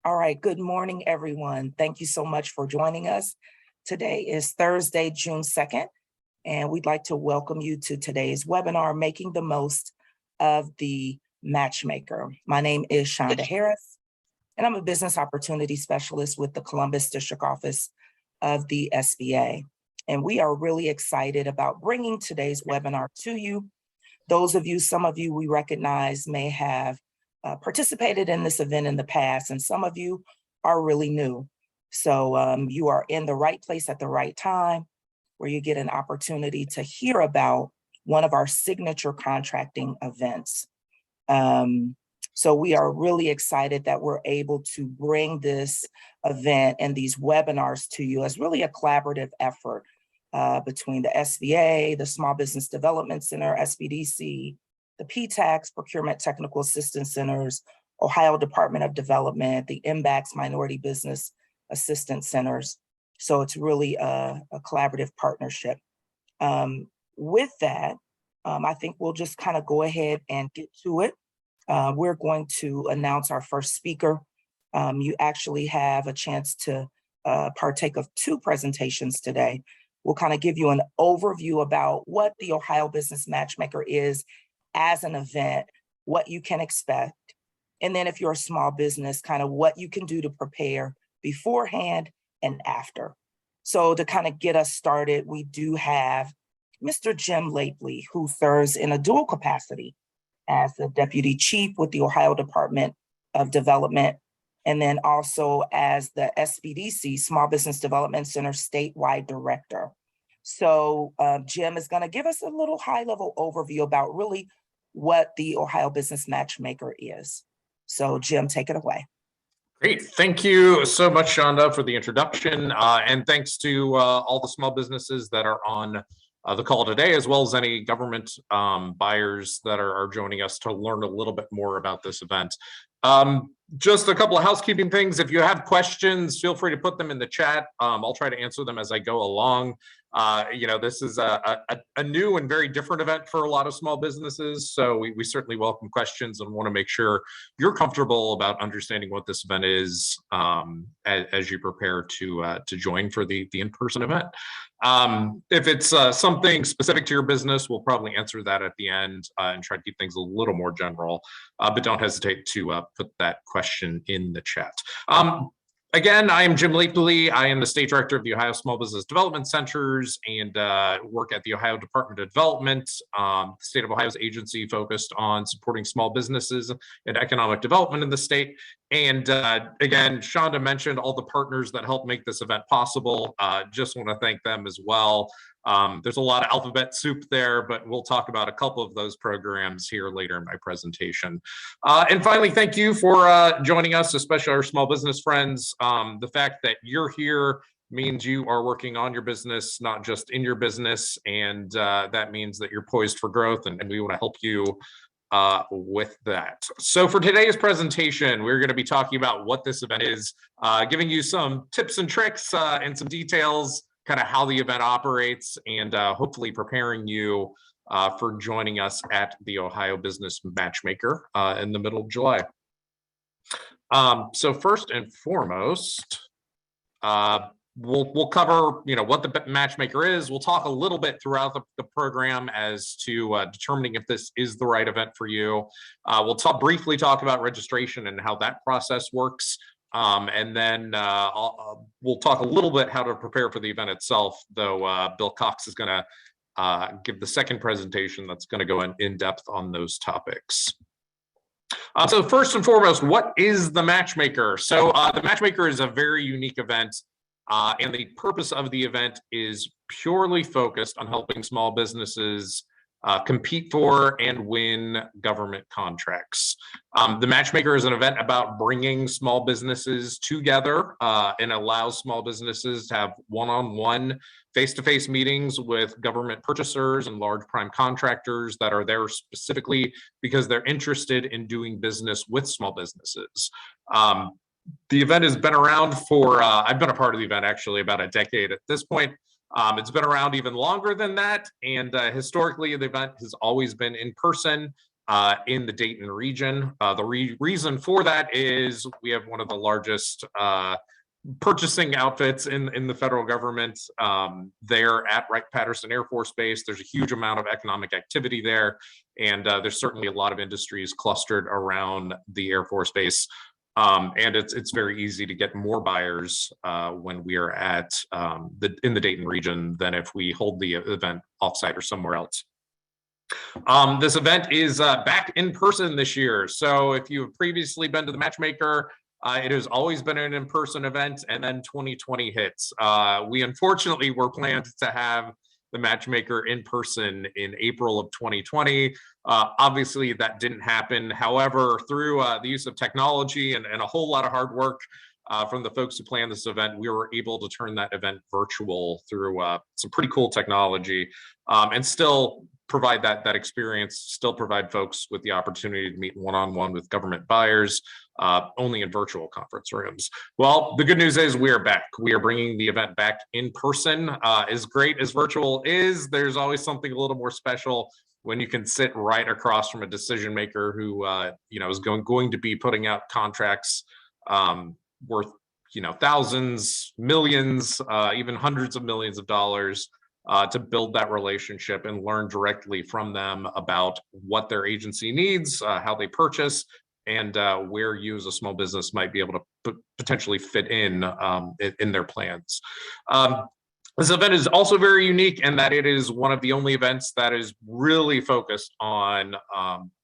All right, good morning, everyone. Thank you so much for joining us. Today is Thursday, June 2nd, and we'd like to welcome you to today's webinar, Making the Most of the Matchmaker. My name is Shonda Harris, and I'm a business opportunity specialist with the Columbus District Office of the SBA. And we are really excited about bringing today's webinar to you. Some of you we recognize may have participated in this event in the past, and some of you are really new. So you are in the right place at the right time, where you get an opportunity to hear about one of our signature contracting events. So we are really excited that we're able to bring this event and these webinars to you as really a collaborative effort between the SBA, the Small Business Development Center, SBDC, the PTAX, Procurement Technical Assistance Centers, Ohio Department of Development, the MBACS Minority Business Assistance Centers. So it's really a collaborative partnership. With that, I think we'll just kind of go ahead and get to it. We're going to announce our first speaker. You actually have a chance to partake of two presentations today. We'll kind of give you an overview about what the Ohio Business Matchmaker is as an event, what you can expect, and then if you're a small business, kind of what you can do to prepare beforehand and after. So to kind of get us started, we do have Mr. Jim Lately, who serves in a dual capacity as the Deputy Chief with the Ohio Department of Development, and then also as the SBDC, Small Business Development Center statewide director. So Jim is going to give us a little high-level overview about really what the Ohio Business Matchmaker is. So Jim, take it away. Great. Thank you so much, Shonda, for the introduction. And thanks to all the small businesses that are on the call today, as well as any government buyers that are joining us to learn a little bit more about this event. Just a couple of housekeeping things. If you have questions, feel free to put them in the chat. I'll try to answer them as I go along. This is a new and very different event for a lot of small businesses. So we certainly welcome questions and want to make sure you're comfortable about understanding what this event is as you prepare to join for the in-person event. If it's something specific to your business, we'll probably answer that at the end and try to keep things a little more general, but don't hesitate to put that question in the chat. Again, I am Jim Lately. I am the State Director of the Ohio Small Business Development Centers and work at the Ohio Department of Development, the state of Ohio's agency focused on supporting small businesses and economic development in the state. And again, Shonda mentioned all the partners that help make this event possible. Just want to thank them as well. There's a lot of alphabet soup there, but we'll talk about a couple of those programs here later in my presentation. And finally, thank you for joining us, especially our small business friends. The fact that you're here means you are working on your business, not just in your business, and that means that you're poised for growth, and we want to help you with that. So for today's presentation, we're going to be talking about what this event is, giving you some tips and tricks and some details, kind of how the event operates, and hopefully preparing you for joining us at the Ohio Business Matchmaker in the middle of July. So first and foremost, we'll cover what the matchmaker is. We'll talk a little bit throughout the program as to determining if this is the right event for you. We'll briefly talk about registration and how that process works. And then we'll talk a little bit how to prepare for the event itself, though Bill Cox is going to give the second presentation that's going to go in depth on those topics. So first and foremost, what is the Matchmaker? So the Matchmaker is a very unique event, and the purpose of the event is purely focused on helping small businesses compete for and win government contracts. The Matchmaker is an event about bringing small businesses together and allows small businesses to have one-on-one face-to-face meetings with government purchasers and large prime contractors that are there specifically because they're interested in doing business with small businesses. The event has been around for, I've been a part of the event actually about a decade at this point. It's been around even longer than that, and historically the event has always been in person. in the Dayton region. The reason for that is we have one of the largest purchasing outfits in the federal government. There at Wright-Patterson Air Force Base, there's a huge amount of economic activity there, and there's certainly a lot of industries clustered around the Air Force Base. And it's very easy to get more buyers when we are at in the Dayton region than if we hold the event offsite or somewhere else. This event is back in person this year. So if you've previously been to the Matchmaker, it has always been an in-person event, and then 2020 hits. We unfortunately were planned to have the Matchmaker in person in April of 2020. Obviously, that didn't happen. However, through the use of technology and a whole lot of hard work from the folks who planned this event, we were able to turn that event virtual through some pretty cool technology, and still provide that experience, still provide folks with the opportunity to meet one-on-one with government buyers, only in virtual conference rooms. Well, the good news is we are back. We are bringing the event back in person. As great as virtual is, there's always something a little more special when you can sit right across from a decision maker who is going to be putting out contracts worth thousands, millions, even hundreds of millions of dollars, to build that relationship and learn directly from them about what their agency needs, how they purchase, and where you as a small business might be able to potentially fit in their plans. This event is also very unique in that it is one of the only events that is really focused on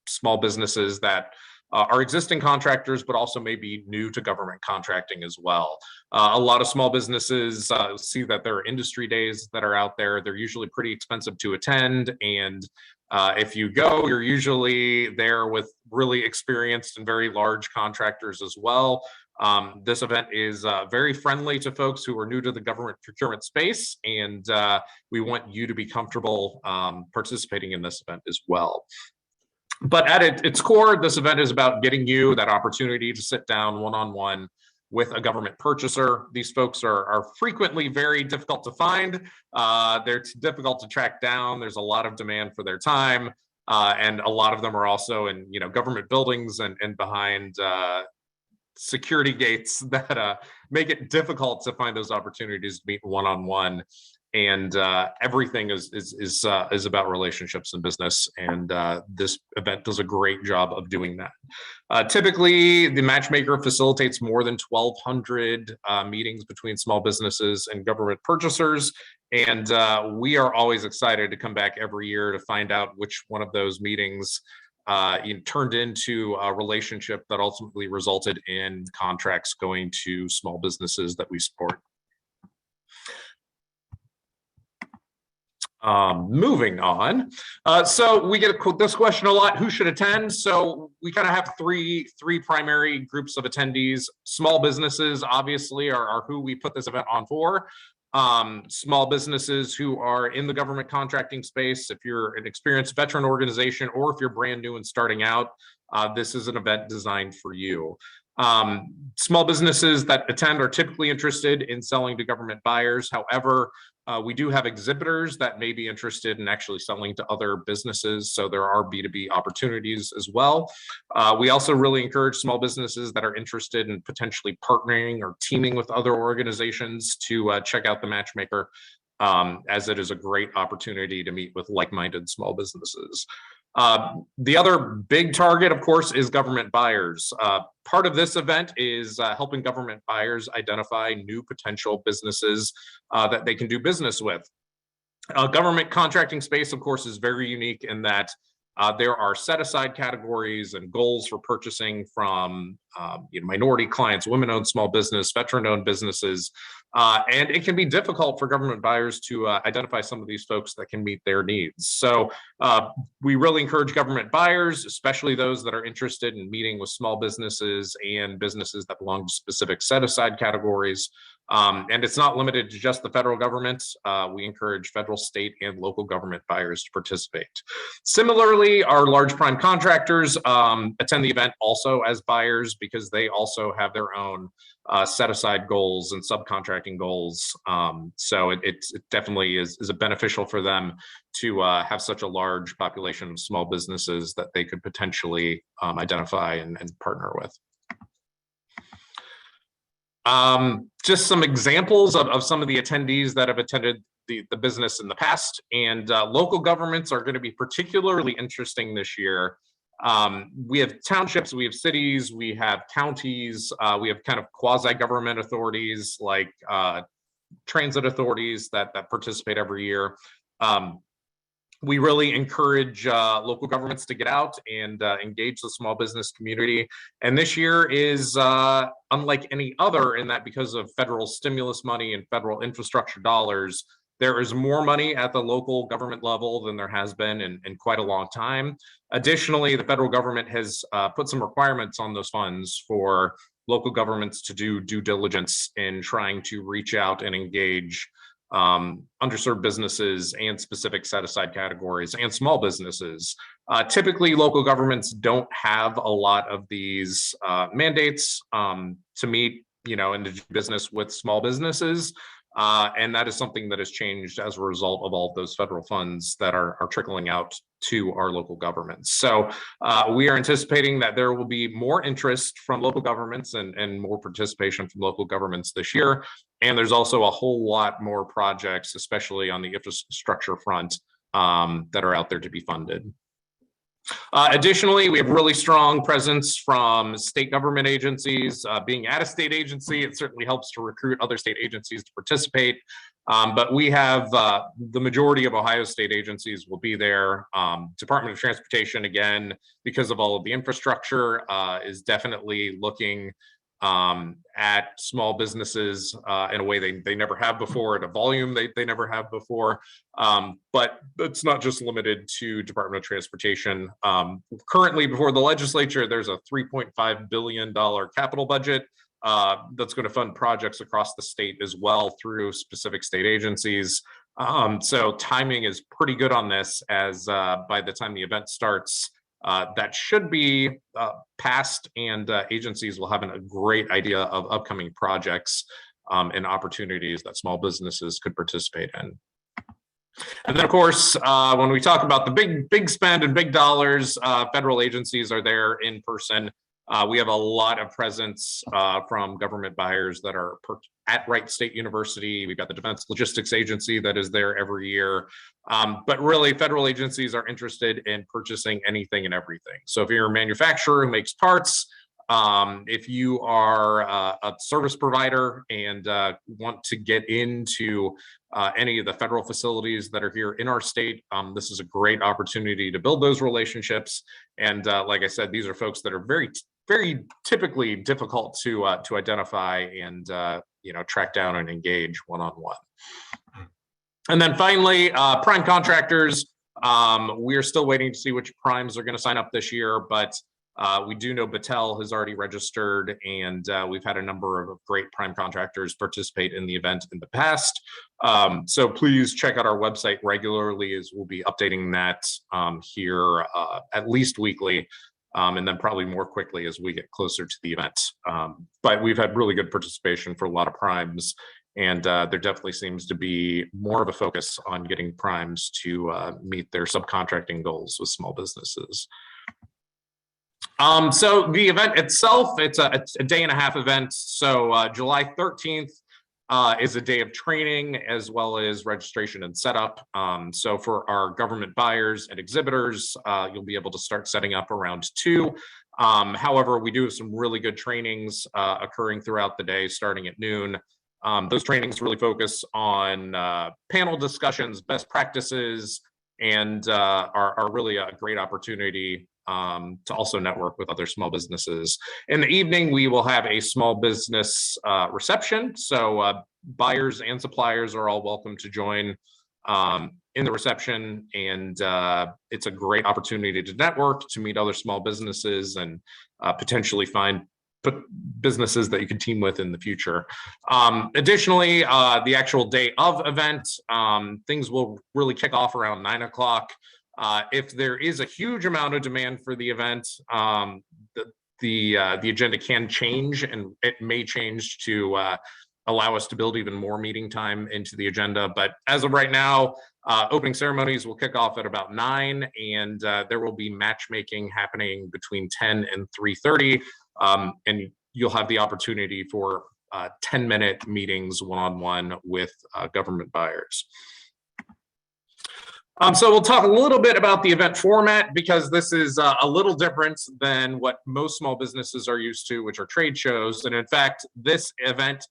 small businesses that are existing contractors, but also maybe new to government contracting as well. A lot of small businesses see that there are industry days that are out there. They're usually pretty expensive to attend. And if you go, you're usually there with really experienced and very large contractors as well. This event is very friendly to folks who are new to the government procurement space, and we want you to be comfortable participating in this event as well. But at its core, this event is about getting you that opportunity to sit down one-on-one with a government purchaser. These folks are frequently very difficult to find. They're difficult to track down. There's a lot of demand for their time. And a lot of them are also in government buildings and behind security gates that make it difficult to find those opportunities to meet one-on-one. And everything is about relationships and business, and this event does a great job of doing that. Typically, the Matchmaker facilitates more than 1,200 meetings between small businesses and government purchasers, and we are always excited to come back every year to find out which one of those meetings turned into a relationship that ultimately resulted in contracts going to small businesses that we support. Moving on. So we get this question a lot, who should attend? So we kind of have three primary groups of attendees. Small businesses, obviously, are who we put this event on for. Small businesses who are in the government contracting space. If you're an experienced veteran organization, or if you're brand new and starting out, this is an event designed for you. Small businesses that attend are typically interested in selling to government buyers. However, we do have exhibitors that may be interested in actually selling to other businesses, so there are B2B opportunities as well. We also really encourage small businesses that are interested in potentially partnering or teaming with other organizations to check out the Matchmaker, as it is a great opportunity to meet with like-minded small businesses. The other big target, of course, is government buyers. Part of this event is helping government buyers identify new potential businesses that they can do business with. Government contracting space, of course, is very unique in that there are set-aside categories and goals for purchasing from minority clients, women-owned small business, veteran-owned businesses, and it can be difficult for government buyers to identify some of these folks that can meet their needs. So we really encourage government buyers, especially those that are interested in meeting with small businesses and businesses that belong to specific set-aside categories. And it's not limited to just the federal government. We encourage federal, state, and local government buyers to participate. Similarly, our large prime contractors attend the event also as buyers, because they also have their own set aside goals and subcontracting goals. So it definitely is a beneficial for them to have such a large population of small businesses that they could potentially identify and partner with. Just some examples of some of the attendees that have attended the business in the past, and local governments are going to be particularly interesting this year. We have townships, we have cities, we have counties, we have kind of quasi-government authorities like transit authorities that participate every year. We really encourage local governments to get out and engage the small business community. And this year is unlike any other in that because of federal stimulus money and federal infrastructure dollars, there is more money at the local government level than there has been in quite a long time. Additionally, the federal government has put some requirements on those funds for local governments to do due diligence in trying to reach out and engage underserved businesses and specific set-aside categories and small businesses. Typically, local governments don't have a lot of these mandates to meet, and to do business with small businesses. And that is something that has changed as a result of all of those federal funds that are trickling out to our local governments. So we are anticipating that there will be more interest from local governments and more participation from local governments this year. And there's also a whole lot more projects, especially on the infrastructure front, that are out there to be funded. Additionally, we have really strong presence from state government agencies. Being at a state agency, it certainly helps to recruit other state agencies to participate. But we have the majority of Ohio state agencies will be there. Department of Transportation, again, because of all of the infrastructure, is definitely looking at small businesses in a way they never have before, at a volume they never have before. But it's not just limited to Department of Transportation. Currently, before the legislature, there's a $3.5 billion capital budget that's going to fund projects across the state as well through specific state agencies. So timing is pretty good on this, as by the time the event starts, that should be passed, and agencies will have a great idea of upcoming projects and opportunities that small businesses could participate in. And then, of course, when we talk about the big spend and big dollars, federal agencies are there in person. We have a lot of presence from government buyers that are at Wright State University. We've got the Defense Logistics Agency that is there every year. But really, federal agencies are interested in purchasing anything and everything. So if you're a manufacturer who makes parts, if you are a service provider and want to get into any of the federal facilities that are here in our state, this is a great opportunity to build those relationships. And like I said, these are folks that are very typically difficult to identify and track down and engage one-on-one. And then finally, prime contractors. We are still waiting to see which primes are going to sign up this year, but we do know Battelle has already registered, and we've had a number of great prime contractors participate in the event in the past. So please check out our website regularly, as we'll be updating that here at least weekly. And then probably more quickly as we get closer to the event. But we've had really good participation for a lot of primes, and there definitely seems to be more of a focus on getting primes to meet their subcontracting goals with small businesses. So the event itself, it's a day and a half event. So July 13th is a day of training as well as registration and setup. So for our government buyers and exhibitors, you'll be able to start setting up around 2. However, we do have some really good trainings occurring throughout the day, starting at noon. Those trainings really focus on panel discussions, best practices, and are really a great opportunity to also network with other small businesses. In the evening, we will have a small business reception. So buyers and suppliers are all welcome to join in the reception. And it's a great opportunity to network, to meet other small businesses, and potentially find businesses that you can team with in the future. Additionally, the actual day of event, things will really kick off around 9 o'clock. If there is a huge amount of demand for the event, the agenda can change, and it may change to allow us to build even more meeting time into the agenda. But as of right now, opening ceremonies will kick off at about 9, and there will be matchmaking happening between 10 and 3:30, and you'll have the opportunity for 10-minute meetings one-on-one with government buyers. So we'll talk a little bit about the event format, because this is a little different than what most small businesses are used to, which are trade shows. And in fact, this event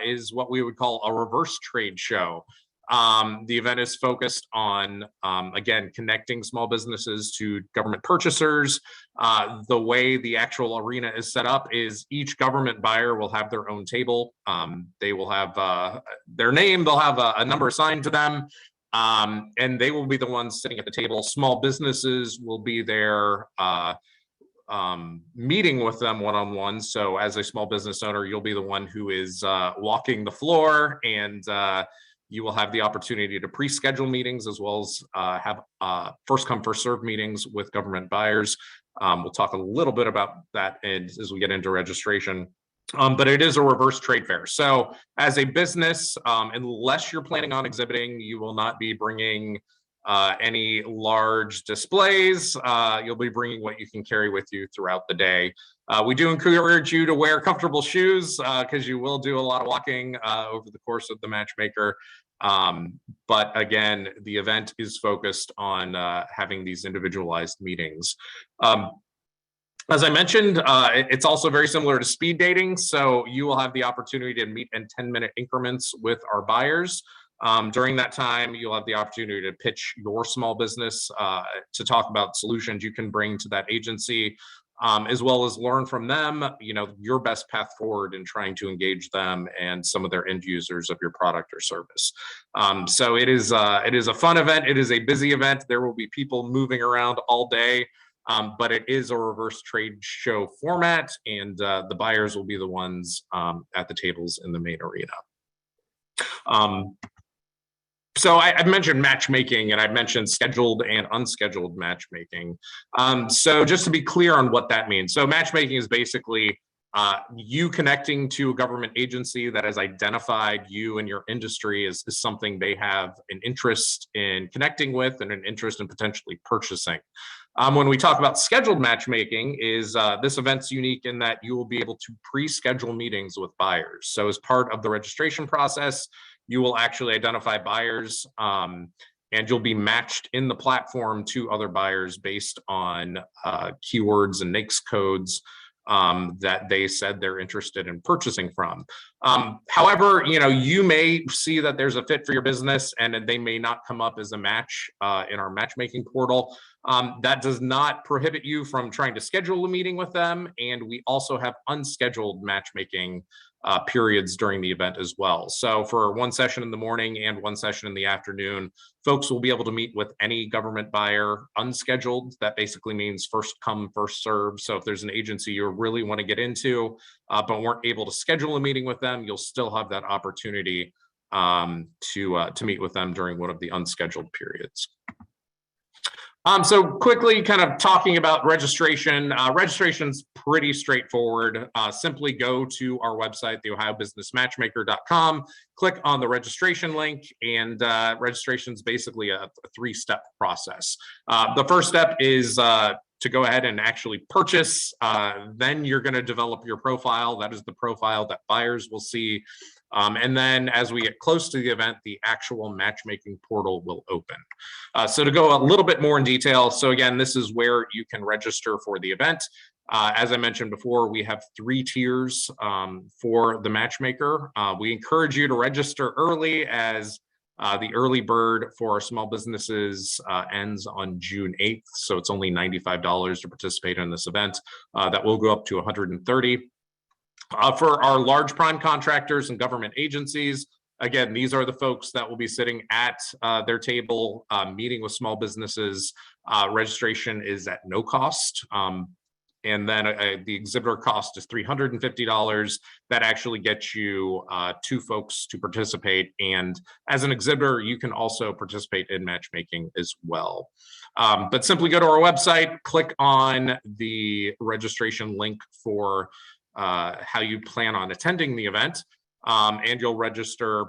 is what we would call a reverse trade show. The event is focused on, again, connecting small businesses to government purchasers. The way the actual arena is set up is each government buyer will have their own table. They will have their name, they'll have a number assigned to them. And they will be the ones sitting at the table. Small businesses will be there meeting with them one-on-one. So as a small business owner, you'll be the one who is walking the floor, and you will have the opportunity to pre-schedule meetings, as well as have first come, first served meetings with government buyers. We'll talk a little bit about that as we get into registration. But it is a reverse trade fair. So as a business, unless you're planning on exhibiting, you will not be bringing any large displays. You'll be bringing what you can carry with you throughout the day. We do encourage you to wear comfortable shoes, because you will do a lot of walking over the course of the Matchmaker. But again, the event is focused on having these individualized meetings. As I mentioned, it's also very similar to speed dating. So you will have the opportunity to meet in 10-minute increments with our buyers. During that time, you'll have the opportunity to pitch your small business, to talk about solutions you can bring to that agency, as well as learn from them, your best path forward in trying to engage them and some of their end users of your product or service. So it is a fun event. It is a busy event. There will be people moving around all day. But it is a reverse trade show format, and the buyers will be the ones at the tables in the main arena. So I've mentioned matchmaking, and I've mentioned scheduled and unscheduled matchmaking. So just to be clear on what that means. So matchmaking is basically you connecting to a government agency that has identified you and your industry as something they have an interest in connecting with and an interest in potentially purchasing. When we talk about scheduled matchmaking, this event's unique in that you will be able to pre-schedule meetings with buyers. So as part of the registration process, you will actually identify buyers, and you'll be matched in the platform to other buyers based on keywords and NAICS codes that they said they're interested in purchasing from. However, you may see that there's a fit for your business, and they may not come up as a match in our matchmaking portal. That does not prohibit you from trying to schedule a meeting with them. And we also have unscheduled matchmaking periods during the event as well. So for one session in the morning and one session in the afternoon, folks will be able to meet with any government buyer unscheduled. That basically means first come, first serve. So if there's an agency you really want to get into, but weren't able to schedule a meeting with them, you'll still have that opportunity to meet with them during one of the unscheduled periods. So quickly kind of talking about registration. Registration's pretty straightforward. Simply go to our website, the ohiobusinessmatchmaker.com, click on the registration link, and registration is basically a 3-step process. The first step is to go ahead and actually purchase. Then you're going to develop your profile. That is the profile that buyers will see. And then as we get close to the event, the actual matchmaking portal will open. So to go a little bit more in detail, so again, this is where you can register for the event. As I mentioned before, we have 3 tiers for the matchmaker. We encourage you to register early, as the early bird for our small businesses ends on June 8th. So it's only $95 to participate in this event. That will go up to $130. For our large prime contractors and government agencies, again, these are the folks that will be sitting at their table, meeting with small businesses. Registration is at no cost. and then the exhibitor cost is $350. That actually gets you 2 folks to participate. And as an exhibitor, you can also participate in matchmaking as well. But simply go to our website, click on the registration link for how you plan on attending the event, and you'll register.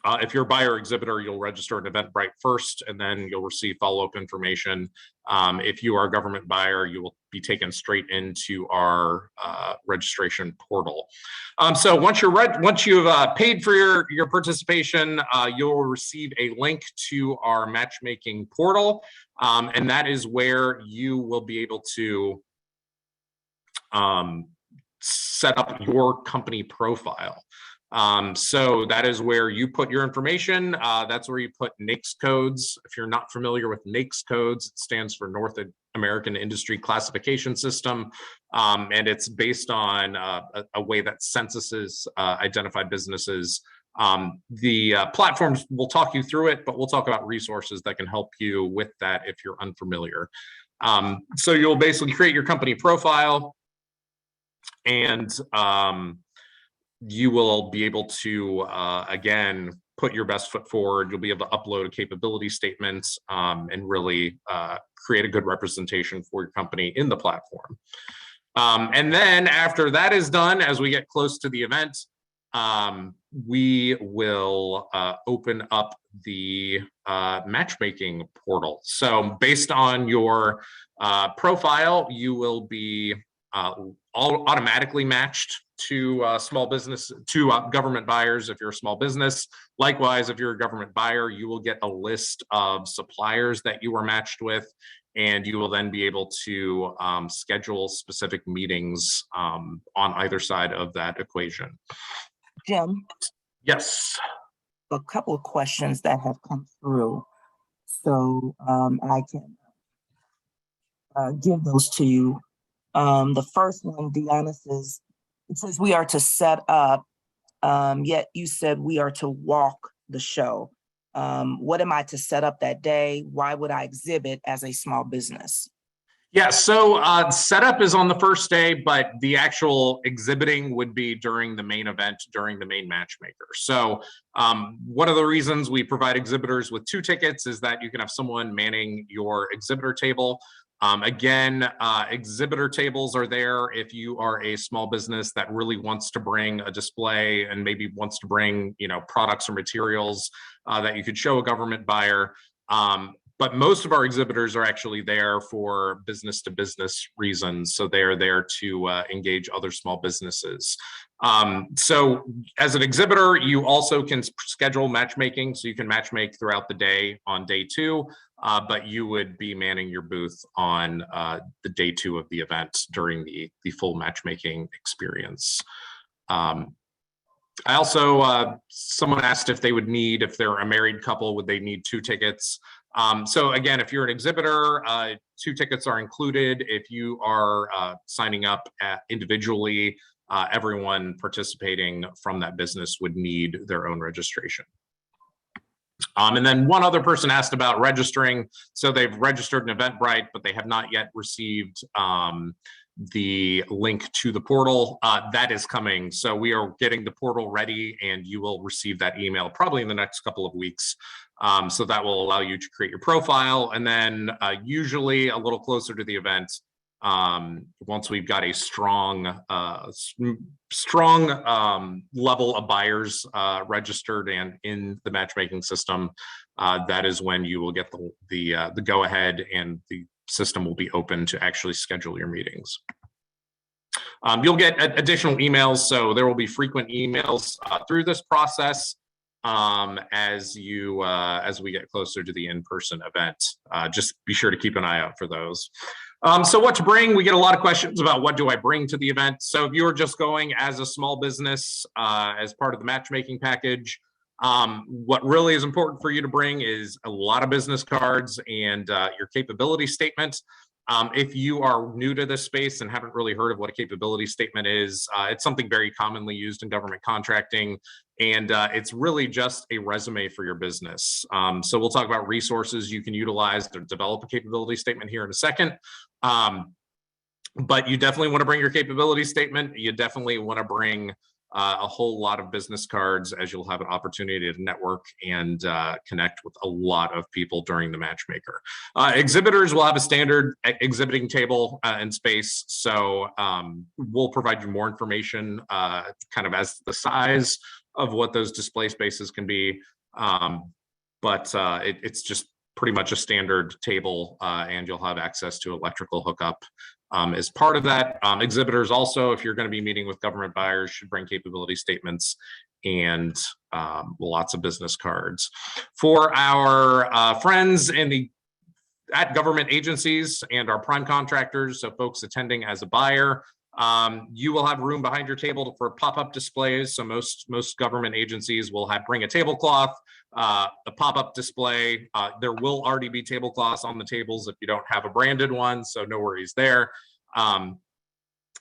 If you're a buyer exhibitor, you'll register at Eventbrite first, and then you'll receive follow-up information. If you are a government buyer, you will be taken straight into our registration portal. So once you've paid for your participation, you'll receive a link to our matchmaking portal, and that is where you will be able to set up your company profile. So that is where you put your information. That's where you put NAICS codes. If you're not familiar with NAICS codes, it stands for North American Industry Classification System. And it's based on a way that censuses identify businesses. The platforms will talk you through it, but we'll talk about resources that can help you with that if you're unfamiliar. So you'll basically create your company profile, and you will be able to, again, put your best foot forward. You'll be able to upload a capability statement and really create a good representation for your company in the platform. And then after that is done, as we get close to the event, we will open up the matchmaking portal. So based on your profile, you will be automatically matched to government buyers if you're a small business. Likewise, if you're a government buyer, you will get a list of suppliers that you were matched with, and you will then be able to schedule specific meetings on either side of that equation. Jim? Yes. A couple of questions that have come through, so I can give those to you. The first one, Deanna says, it says we are to set up, yet you said we are to walk the show. What am I to set up that day? Why would I exhibit as a small business? Yeah, so setup is on the first day, but the actual exhibiting would be during the main event, during the main matchmaker. So one of the reasons we provide exhibitors with 2 tickets is that you can have someone manning your exhibitor table. Again, exhibitor tables are there if you are a small business that really wants to bring a display and maybe wants to bring, products or materials that you could show a government buyer. But most of our exhibitors are actually there for business to business reasons. So they are there to engage other small businesses. So as an exhibitor, you also can schedule matchmaking. So you can matchmake throughout the day on day 2, but you would be manning your booth on the day 2 of the event during the full matchmaking experience. I also, someone asked if they're a married couple, would they need 2 tickets? So again, if you're an exhibitor, 2 tickets are included. If you are signing up individually, everyone participating from that business would need their own registration. And then one other person asked about registering. So they've registered in Eventbrite, but they have not yet received the link to the portal. That is coming. So we are getting the portal ready, and you will receive that email probably in the next couple of weeks. So that will allow you to create your profile. And then usually a little closer to the event, once we've got a strong level of buyers registered and in the matchmaking system, that is when you will get the go ahead, and the system will be open to actually schedule your meetings. You'll get additional emails, so there will be frequent emails through this process as we get closer to the in-person event. Just be sure to keep an eye out for those. So what to bring? We get a lot of questions about what do I bring to the event. So if you're just going as a small business as part of the matchmaking package, what really is important for you to bring is a lot of business cards and your capability statement. If you are new to this space and haven't really heard of what a capability statement is, it's something very commonly used in government contracting, and it's really just a resume for your business. So we'll talk about resources you can utilize to develop a capability statement here in a second. But you definitely want to bring your capability statement. You definitely want to bring a whole lot of business cards, as you'll have an opportunity to network and connect with a lot of people during the matchmaker. Exhibitors will have a standard exhibiting table and space, so we'll provide you more information kind of as to the size of what those display spaces can be. But it's just pretty much a standard table, and you'll have access to electrical hookup as part of that. Exhibitors also, if you're going to be meeting with government buyers, should bring capability statements and lots of business cards. For our friends at government agencies and our prime contractors, so folks attending as a buyer, you will have room behind your table for pop-up displays. So most government agencies will bring a tablecloth, a pop-up display. There will already be tablecloths on the tables if you don't have a branded one, so no worries there.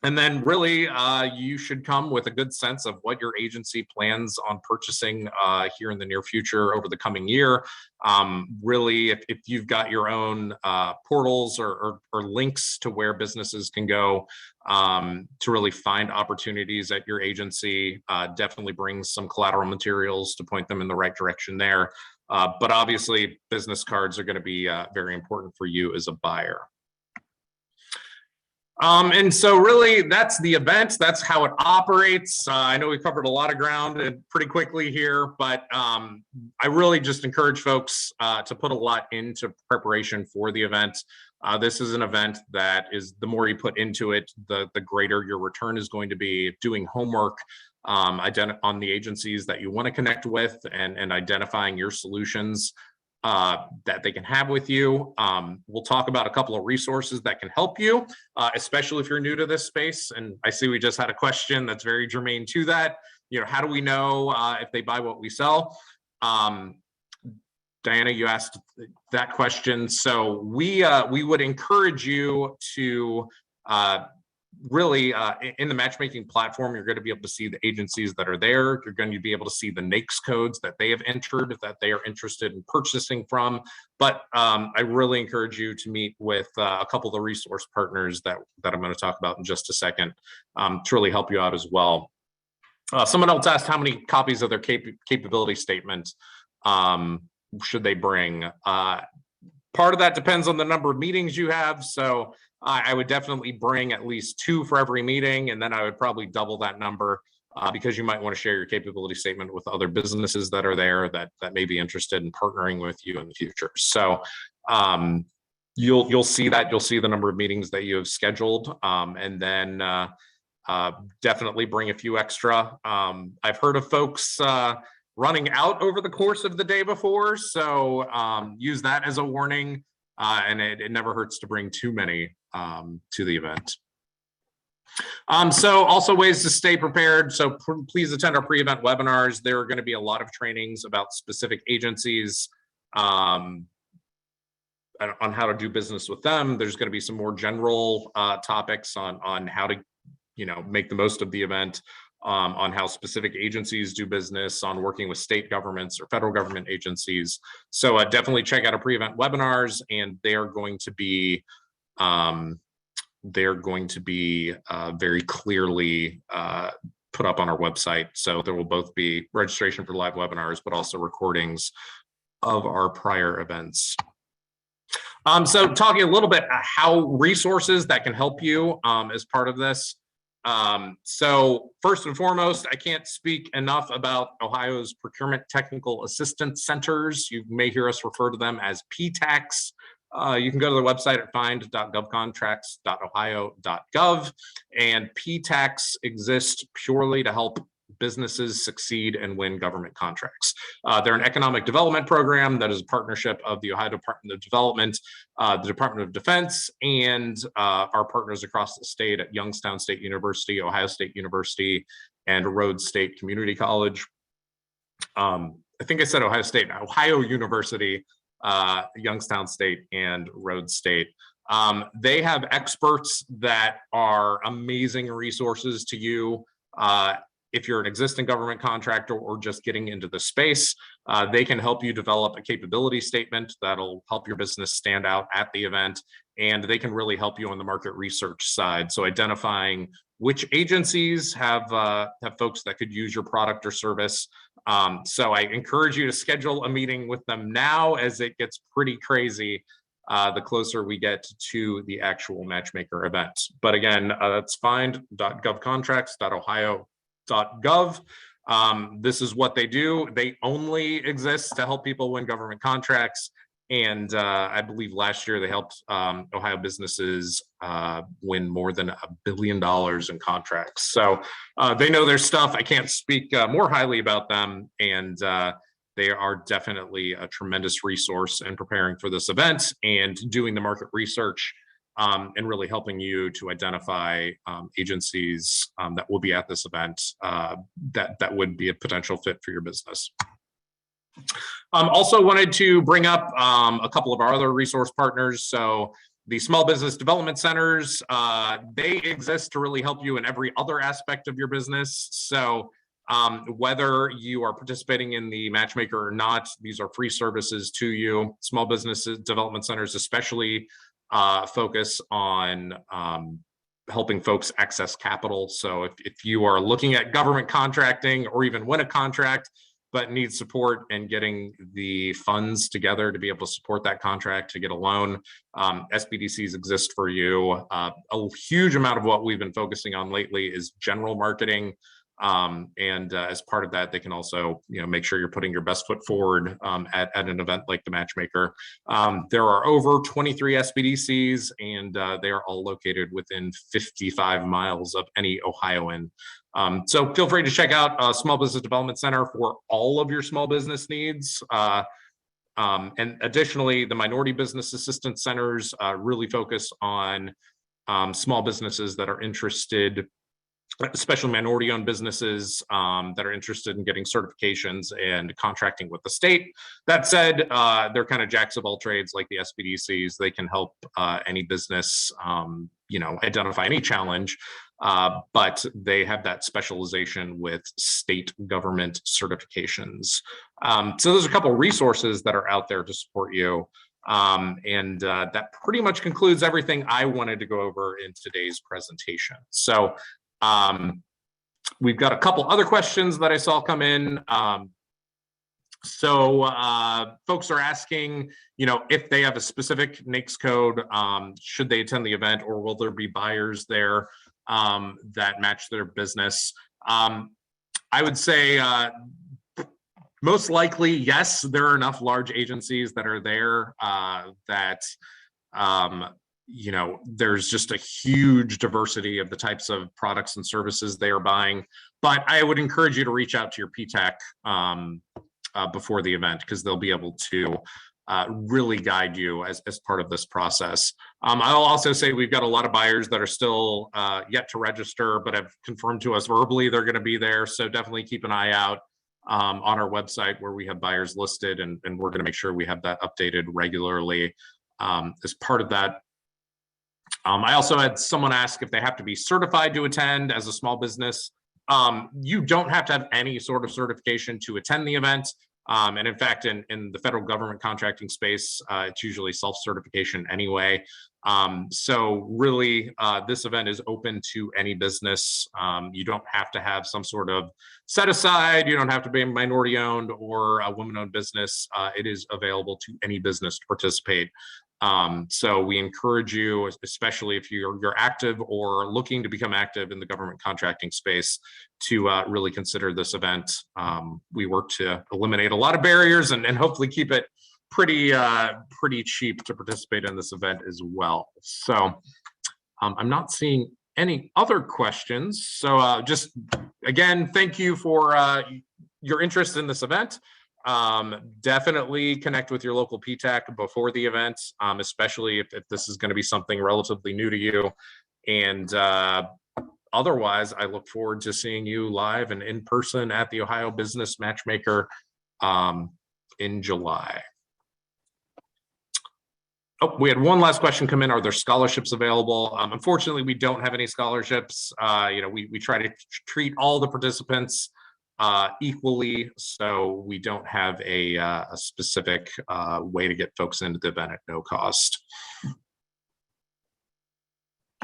And then really, you should come with a good sense of what your agency plans on purchasing here in the near future over the coming year. Really, if you've got your own portals or links to where businesses can go to really find opportunities at your agency, definitely bring some collateral materials to point them in the right direction there. But obviously, business cards are going to be very important for you as a buyer. And so really that's the event. That's how it operates. I know we covered a lot of ground and pretty quickly here, but I really just encourage folks to put a lot into preparation for the event. This is an event that is, the more you put into it, the greater your return is going to be. Doing homework on the agencies that you want to connect with and identifying your solutions that they can have with you. We'll talk about a couple of resources that can help you, especially if you're new to this space. And I see we just had a question that's very germane to that. You know, how do we know if they buy what we sell? Diana, you asked that question. So we would encourage you to really, in the matchmaking platform, you're going to be able to see the agencies that are there. You're going to be able to see the NAICS codes that they have entered that they are interested in purchasing from. But I really encourage you to meet with a couple of the resource partners that I'm going to talk about in just a second to really help you out as well. Someone else asked how many copies of their capability statement should they bring. Part of that depends on the number of meetings you have. So I would definitely bring at least 2 for every meeting, and then I would probably double that number because you might want to share your capability statement with other businesses that are there that may be interested in partnering with you in the future. So you'll see that. You'll see the number of meetings that you have scheduled, and then definitely bring a few extra. I've heard of folks running out over the course of the day before, so use that as a warning. And it never hurts to bring too many to the event. So also ways to stay prepared. So please attend our pre-event webinars. There are going to be a lot of trainings about specific agencies on how to do business with them. There's going to be some more general topics on how to, make the most of the event. On how specific agencies do business, on working with state governments or federal government agencies. So definitely check out our pre-event webinars, and they're going to be very clearly put up on our website. So there will both be registration for live webinars, but also recordings of our prior events. So talking a little bit how resources that can help you as part of this. So first and foremost, I can't speak enough about Ohio's procurement technical assistance centers. You may hear us refer to them as PTACs. You can go to the website at find.govcontracts.ohio.gov, and PTACs exist purely to help businesses succeed and win government contracts. They're an economic development program that is a partnership of the Ohio Department of Development, the Department of Defense, and our partners across the state at Youngstown State University, Ohio State University, and Rhodes State Community College. I think I said Ohio State, Ohio University, Youngstown State, and Rhodes State. They have experts that are amazing resources to you if you're an existing government contractor or just getting into the space, they can help you develop a capability statement that'll help your business stand out at the event. And they can really help you on the market research side. So identifying which agencies have folks that could use your product or service. So I encourage you to schedule a meeting with them now, as it gets pretty crazy the closer we get to the actual matchmaker event. But again, that's find.govcontracts.ohio.gov. This is what they do. They only exist to help people win government contracts. And I believe last year they helped Ohio businesses win more than $1 billion in contracts. So they know their stuff. I can't speak more highly about them. And they are definitely a tremendous resource in preparing for this event and doing the market research and really helping you to identify agencies that will be at this event that would be a potential fit for your business. Also wanted to bring up a couple of our other resource partners. So the small business development centers, they exist to really help you in every other aspect of your business. So whether you are participating in the matchmaker or not, these are free services to you. Small businesses development centers especially focus on helping folks access capital. So if you are looking at government contracting or even win a contract, but need support in getting the funds together to be able to support that contract, to get a loan, SBDCs exist for you. A huge amount of what we've been focusing on lately is general marketing. And as part of that, they can also, make sure you're putting your best foot forward at an event like the Matchmaker. There are over 23 SBDCs, and they are all located within 55 miles of any Ohioan. So feel free to check out Small Business Development Center for all of your small business needs. And additionally, the Minority Business Assistance Centers really focus on small businesses that are interested, especially minority-owned businesses that are interested in getting certifications and contracting with the state. That said, they're kind of jacks of all trades like the SBDCs. They can help any business, identify any challenge, but they have that specialization with state government certifications. So there's a couple of resources that are out there to support you. And that pretty much concludes everything I wanted to go over in today's presentation. So we've got a couple other questions that I saw come in. So folks are asking, if they have a specific NAICS code, should they attend the event, or will there be buyers there that match their business? I would say most likely, yes, there are enough large agencies that are there that there's just a huge diversity of the types of products and services they are buying. But I would encourage you to reach out to your PTAC before the event, because they'll be able to really guide you as part of this process. I'll also say we've got a lot of buyers that are still yet to register, but have confirmed to us verbally they're going to be there. So definitely keep an eye out on our website where we have buyers listed, and we're going to make sure we have that updated regularly as part of that. I also had someone ask if they have to be certified to attend as a small business. You don't have to have any sort of certification to attend the event. And in fact, in the federal government contracting space, it's usually self-certification anyway. So really, this event is open to any business. You don't have to have some sort of set aside. You don't have to be a minority owned or a woman-owned business. It is available to any business to participate. So we encourage you, especially if you're active or looking to become active in the government contracting space, to really consider this event. We work to eliminate a lot of barriers and hopefully keep it pretty cheap to participate in this event as well. So I'm not seeing any other questions. So just again, thank you for your interest in this event. Definitely connect with your local PTAC before the event, especially if this is going to be something relatively new to you. And otherwise, I look forward to seeing you live and in person at the Ohio Business Matchmaker in July. Oh, we had one last question come in. Are there scholarships available? Unfortunately, we don't have any scholarships. We try to treat all the participants equally, so we don't have a specific way to get folks into the event at no cost.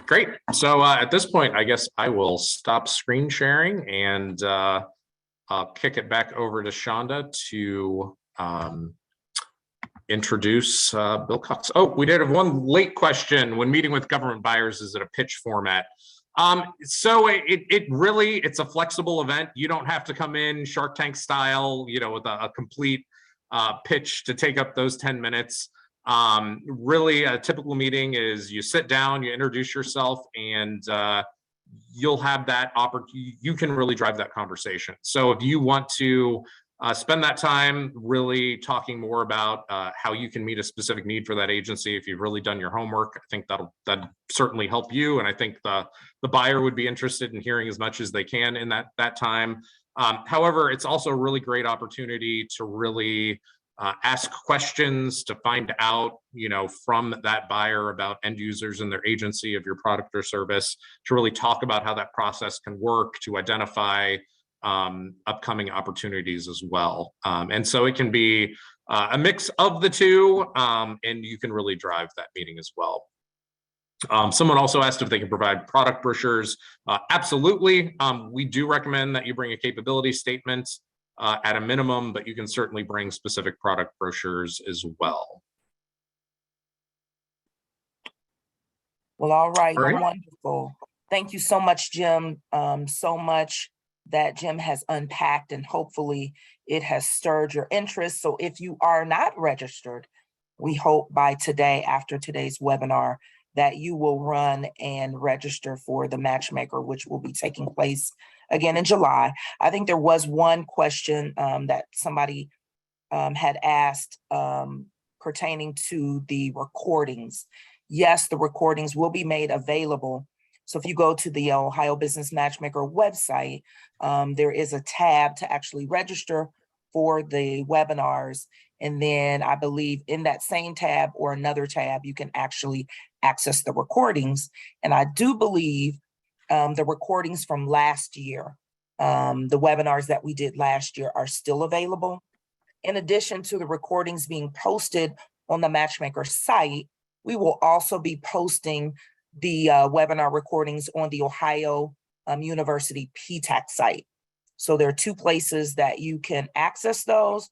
Great. So at this point, I guess I will stop screen sharing and I'll kick it back over to Shonda to introduce Bill Cox. Oh, we did have one late question. When meeting with government buyers, is it a pitch format? So it's a flexible event. You don't have to come in Shark Tank style, with a complete pitch to take up those 10 minutes. Really, a typical meeting is you sit down, you introduce yourself, and you'll have that opportunity. You can really drive that conversation. So if you want to spend that time really talking more about how you can meet a specific need for that agency, if you've really done your homework, I think that'll certainly help you. And I think the buyer would be interested in hearing as much as they can in that time. However, it's also a really great opportunity to really ask questions, to find out, from that buyer about end users and their agency of your product or service, to really talk about how that process can work, to identify upcoming opportunities as well. And so it can be a mix of the two, and you can really drive that meeting as well. Someone also asked if they can provide product brochures. Absolutely. We do recommend that you bring a capability statement at a minimum, but you can certainly bring specific product brochures as well. Well, all right. All right. Wonderful. Thank you so much, Jim. So much that Jim has unpacked, and hopefully it has stirred your interest. So if you are not registered, we hope by today, after today's webinar, that you will run and register for the Matchmaker, which will be taking place again in July. I think there was one question that somebody had asked pertaining to the recordings. Yes, the recordings will be made available. So if you go to the Ohio Business Matchmaker website, there is a tab to actually register for the webinars. And then I believe in that same tab or another tab, you can actually access the recordings. And I do believe the recordings from last year, the webinars that we did last year, are still available. In addition to the recordings being posted on the Matchmaker site, we will also be posting the webinar recordings on the Ohio University PTAC site. So there are two places that you can access those.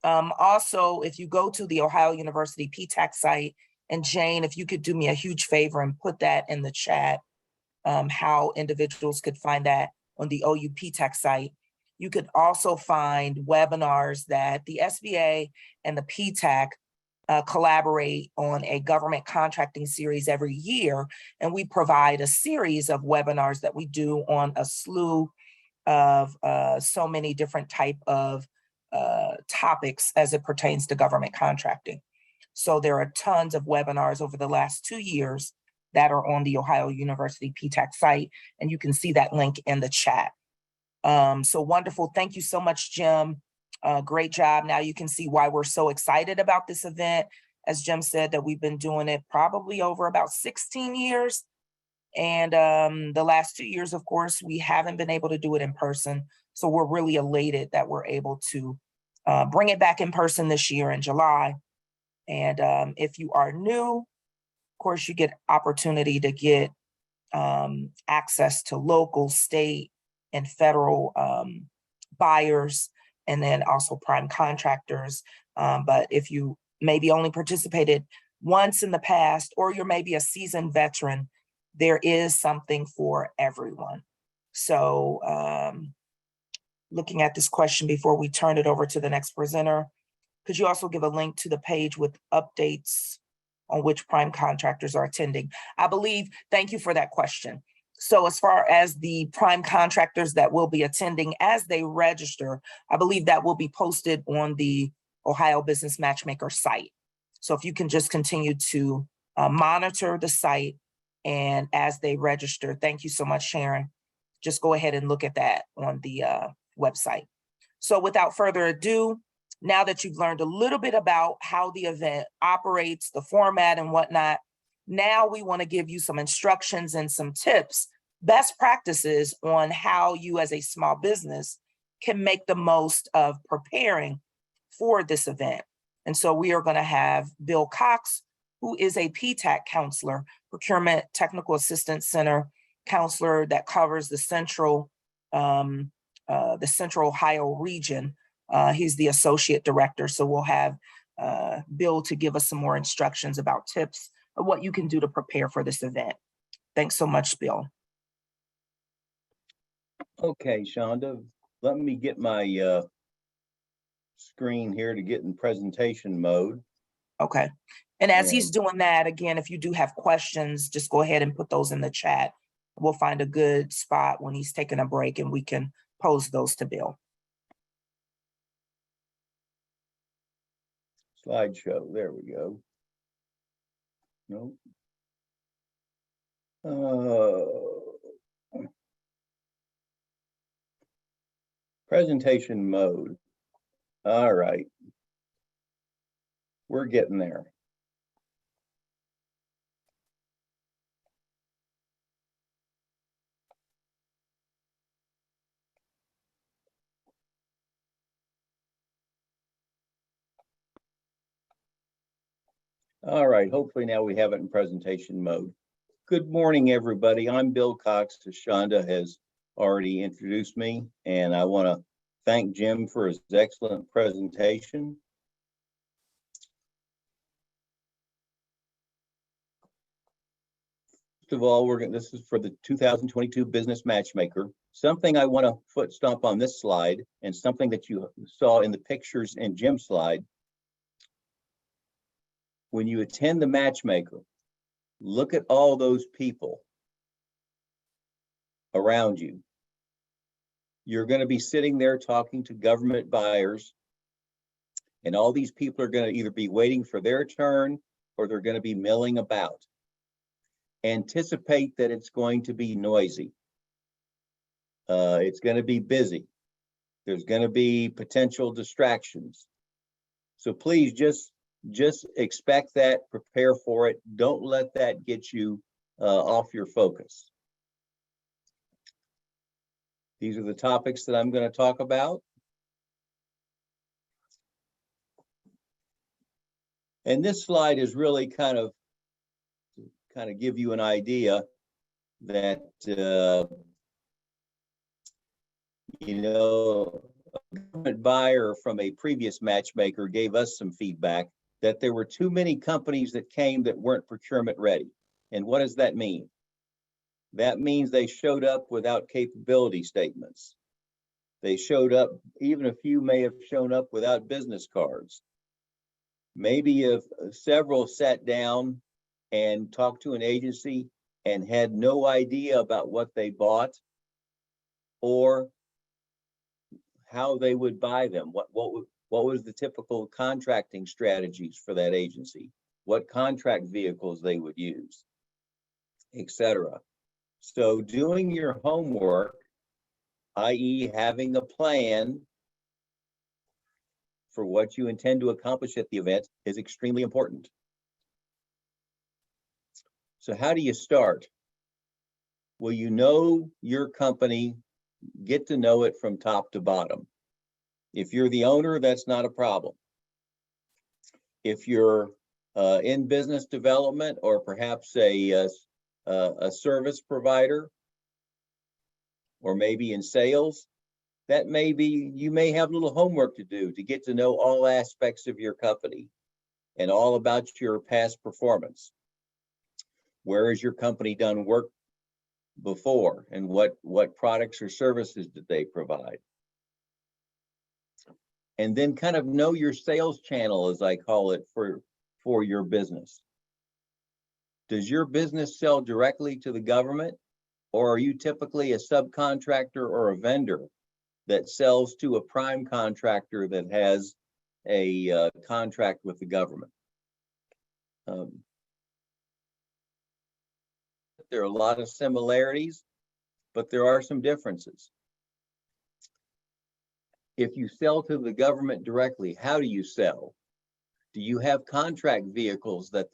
Also, if you go to the Ohio University PTAC site, and Jane, if you could do me a huge favor and put that in the chat, how individuals could find that on the OU PTAC site. You could also find webinars that the SBA and the PTAC collaborate on a government contracting series every year. And we provide a series of webinars that we do on a slew of so many different type of topics as it pertains to government contracting. So there are tons of webinars over the last 2 years that are on the Ohio University PTAC site, and you can see that link in the chat. So wonderful. Thank you so much, Jim. Great job. Now you can see why we're so excited about this event. As Jim said, that we've been doing it probably over about 16 years. And the last 2 years, of course, we haven't been able to do it in person. So we're really elated that we're able to bring it back in person this year in July. And if you are new, of course, you get opportunity to get access to local, state, and federal buyers, and then also prime contractors. But if you maybe only participated once in the past, or you're maybe a seasoned veteran, there is something for everyone. So looking at this question before we turn it over to the next presenter, could you also give a link to the page with updates on which prime contractors are attending? I believe, thank you for that question. So as far as the prime contractors that will be attending as they register, I believe that will be posted on the Ohio Business Matchmaker site. So if you can just continue to monitor the site, and as they register, thank you so much, Sharon. Just go ahead and look at that on the website. So without further ado, Now that you've learned a little bit about how the event operates, the format and whatnot, now we want to give you some instructions and some tips, best practices on how you as a small business can make the most of preparing for this event. And so we are going to have Bill Cox, who is a PTAC counselor, Procurement Technical Assistance Center counselor that covers the Central Ohio region. He's the associate director. So we'll have Bill to give us some more instructions about tips of what you can do to prepare for this event. Thanks so much, Bill. Okay, Shonda, let me get my screen here to get in presentation mode. Okay. And as he's doing that, again, if you do have questions, just go ahead and put those in the chat. We'll find a good spot when he's taking a break and we can pose those to Bill. Slideshow, there we go. Nope. Presentation mode. All right. We're getting there. All right, hopefully now we have it in presentation mode. Good morning, everybody. I'm Bill Cox, as Shonda has already introduced me, and I want to thank Jim for his excellent presentation. First of all, this is for the 2022 Business Matchmaker. Something I want to foot stomp on this slide, and something that you saw in the pictures in Jim's slide. When you attend the Matchmaker, look at all those people around you. You're going to be sitting there talking to government buyers, and all these people are going to either be waiting for their turn or they're going to be milling about. Anticipate that it's going to be noisy. It's going to be busy. There's going to be potential distractions. So please just expect that, prepare for it. Don't let that get you off your focus. These are the topics that I'm going to talk about. And this slide is really kind of give you an idea that, a government buyer from a previous matchmaker gave us some feedback that there were too many companies that came that weren't procurement ready. And what does that mean? That means they showed up without capability statements. They showed up, even a few may have shown up without business cards. Maybe if several sat down and talked to an agency and had no idea about what they bought or how they would buy them. What was the typical contracting strategies for that agency? What contract vehicles they would use, etc. So doing your homework, i.e. having a plan for what you intend to accomplish at the event, is extremely important. So how do you start? Well, you know your company, get to know it from top to bottom. If you're the owner, that's not a problem. If you're in business development or perhaps a service provider, or maybe in sales, you may have a little homework to do to get to know all aspects of your company and all about your past performance. Where has your company done work before, and what products or services did they provide? And then kind of know your sales channel, as I call it, for your business. Does your business sell directly to the government, or are you typically a subcontractor or a vendor that sells to a prime contractor that has a contract with the government? There are a lot of similarities, but there are some differences. If you sell to the government directly, how do you sell? Do you have contract vehicles that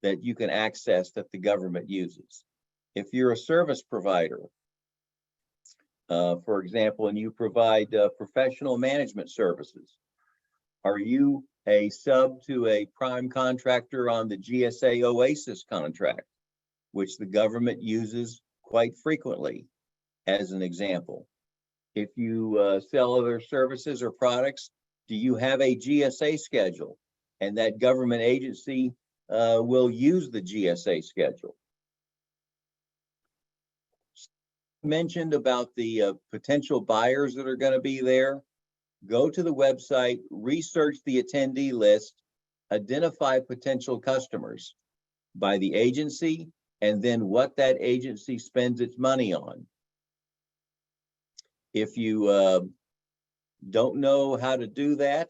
that you can access that the government uses? If you're a service provider, for example, and you provide professional management services, are you a sub to a prime contractor on the GSA OASIS contract, which the government uses quite frequently, as an example? If you sell other services or products, do you have a GSA schedule? And that government agency will use the GSA schedule. Mentioned about the potential buyers that are going to be there. Go to the website, research the attendee list, identify potential customers by the agency, and then what that agency spends its money on. If you don't know how to do that,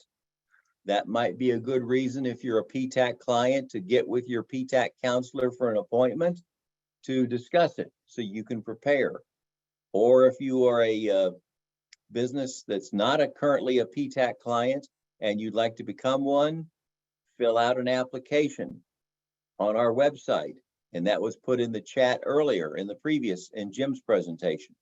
that might be a good reason, if you're a PTAC client, to get with your PTAC counselor for an appointment to discuss it so you can prepare. Or if you are a business that's not currently a PTAC client and you'd like to become one, fill out an application on our website. And that was put in the chat earlier in Jim's presentation.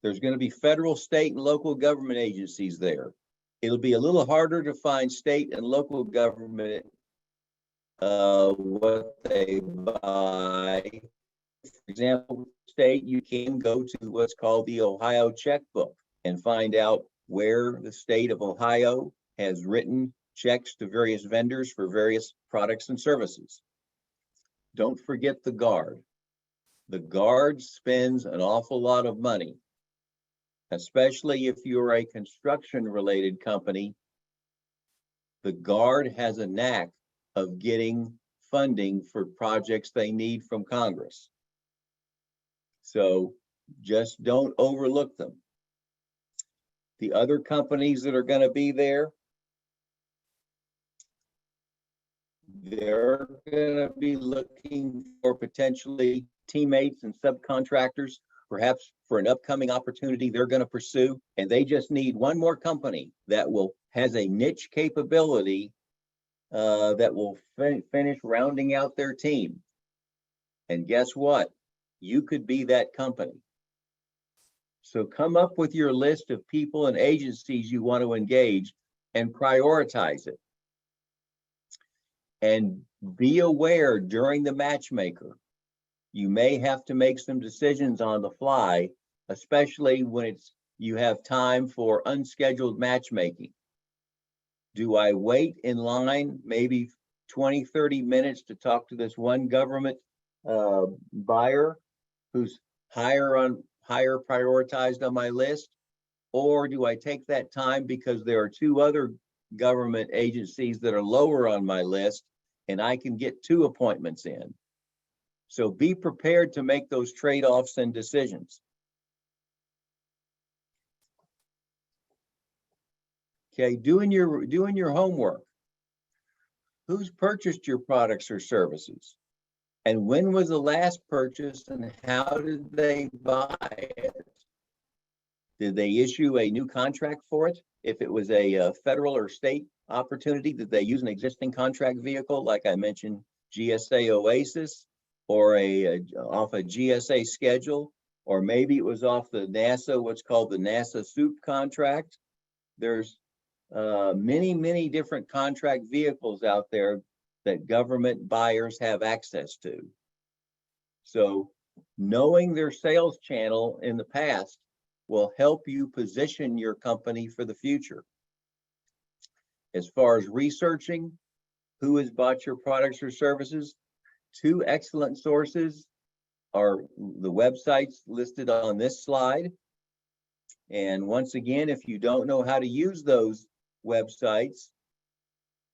There's going to be federal, state, and local government agencies there. It'll be a little harder to find state and local government what they buy. For example, state, you can go to what's called the Ohio checkbook and find out where the state of Ohio has written checks to various vendors for various products and services. Don't forget the guard. The guard spends an awful lot of money, especially if you're a construction-related company. The guard has a knack of getting funding for projects they need from Congress. So just don't overlook them. The other companies that are going to be there, they're going to be looking for potentially teammates and subcontractors, perhaps for an upcoming opportunity they're going to pursue. And they just need one more company that has a niche capability that will finish rounding out their team. And guess what? You could be that company. So come up with your list of people and agencies you want to engage and prioritize it. And be aware during the matchmaker, you may have to make some decisions on the fly, especially when you have time for unscheduled matchmaking. Do I wait in line maybe 20, 30 minutes to talk to this one government buyer who's higher prioritized on my list? Or do I take that time because there are two other government agencies that are lower on my list and I can get 2 appointments in? So be prepared to make those trade-offs and decisions. Okay, doing your homework. Who's purchased your products or services? And when was the last purchase and how did they buy it? Did they issue a new contract for it? If it was a federal or state opportunity, did they use an existing contract vehicle, like I mentioned, GSA OASIS, or off a GSA schedule, or maybe it was off the NASA, what's called the NASA SOUP contract? There's many, many different contract vehicles out there that government buyers have access to. So knowing their sales channel in the past will help you position your company for the future. As far as researching who has bought your products or services, 2 excellent sources are the websites listed on this slide. And once again, if you don't know how to use those websites,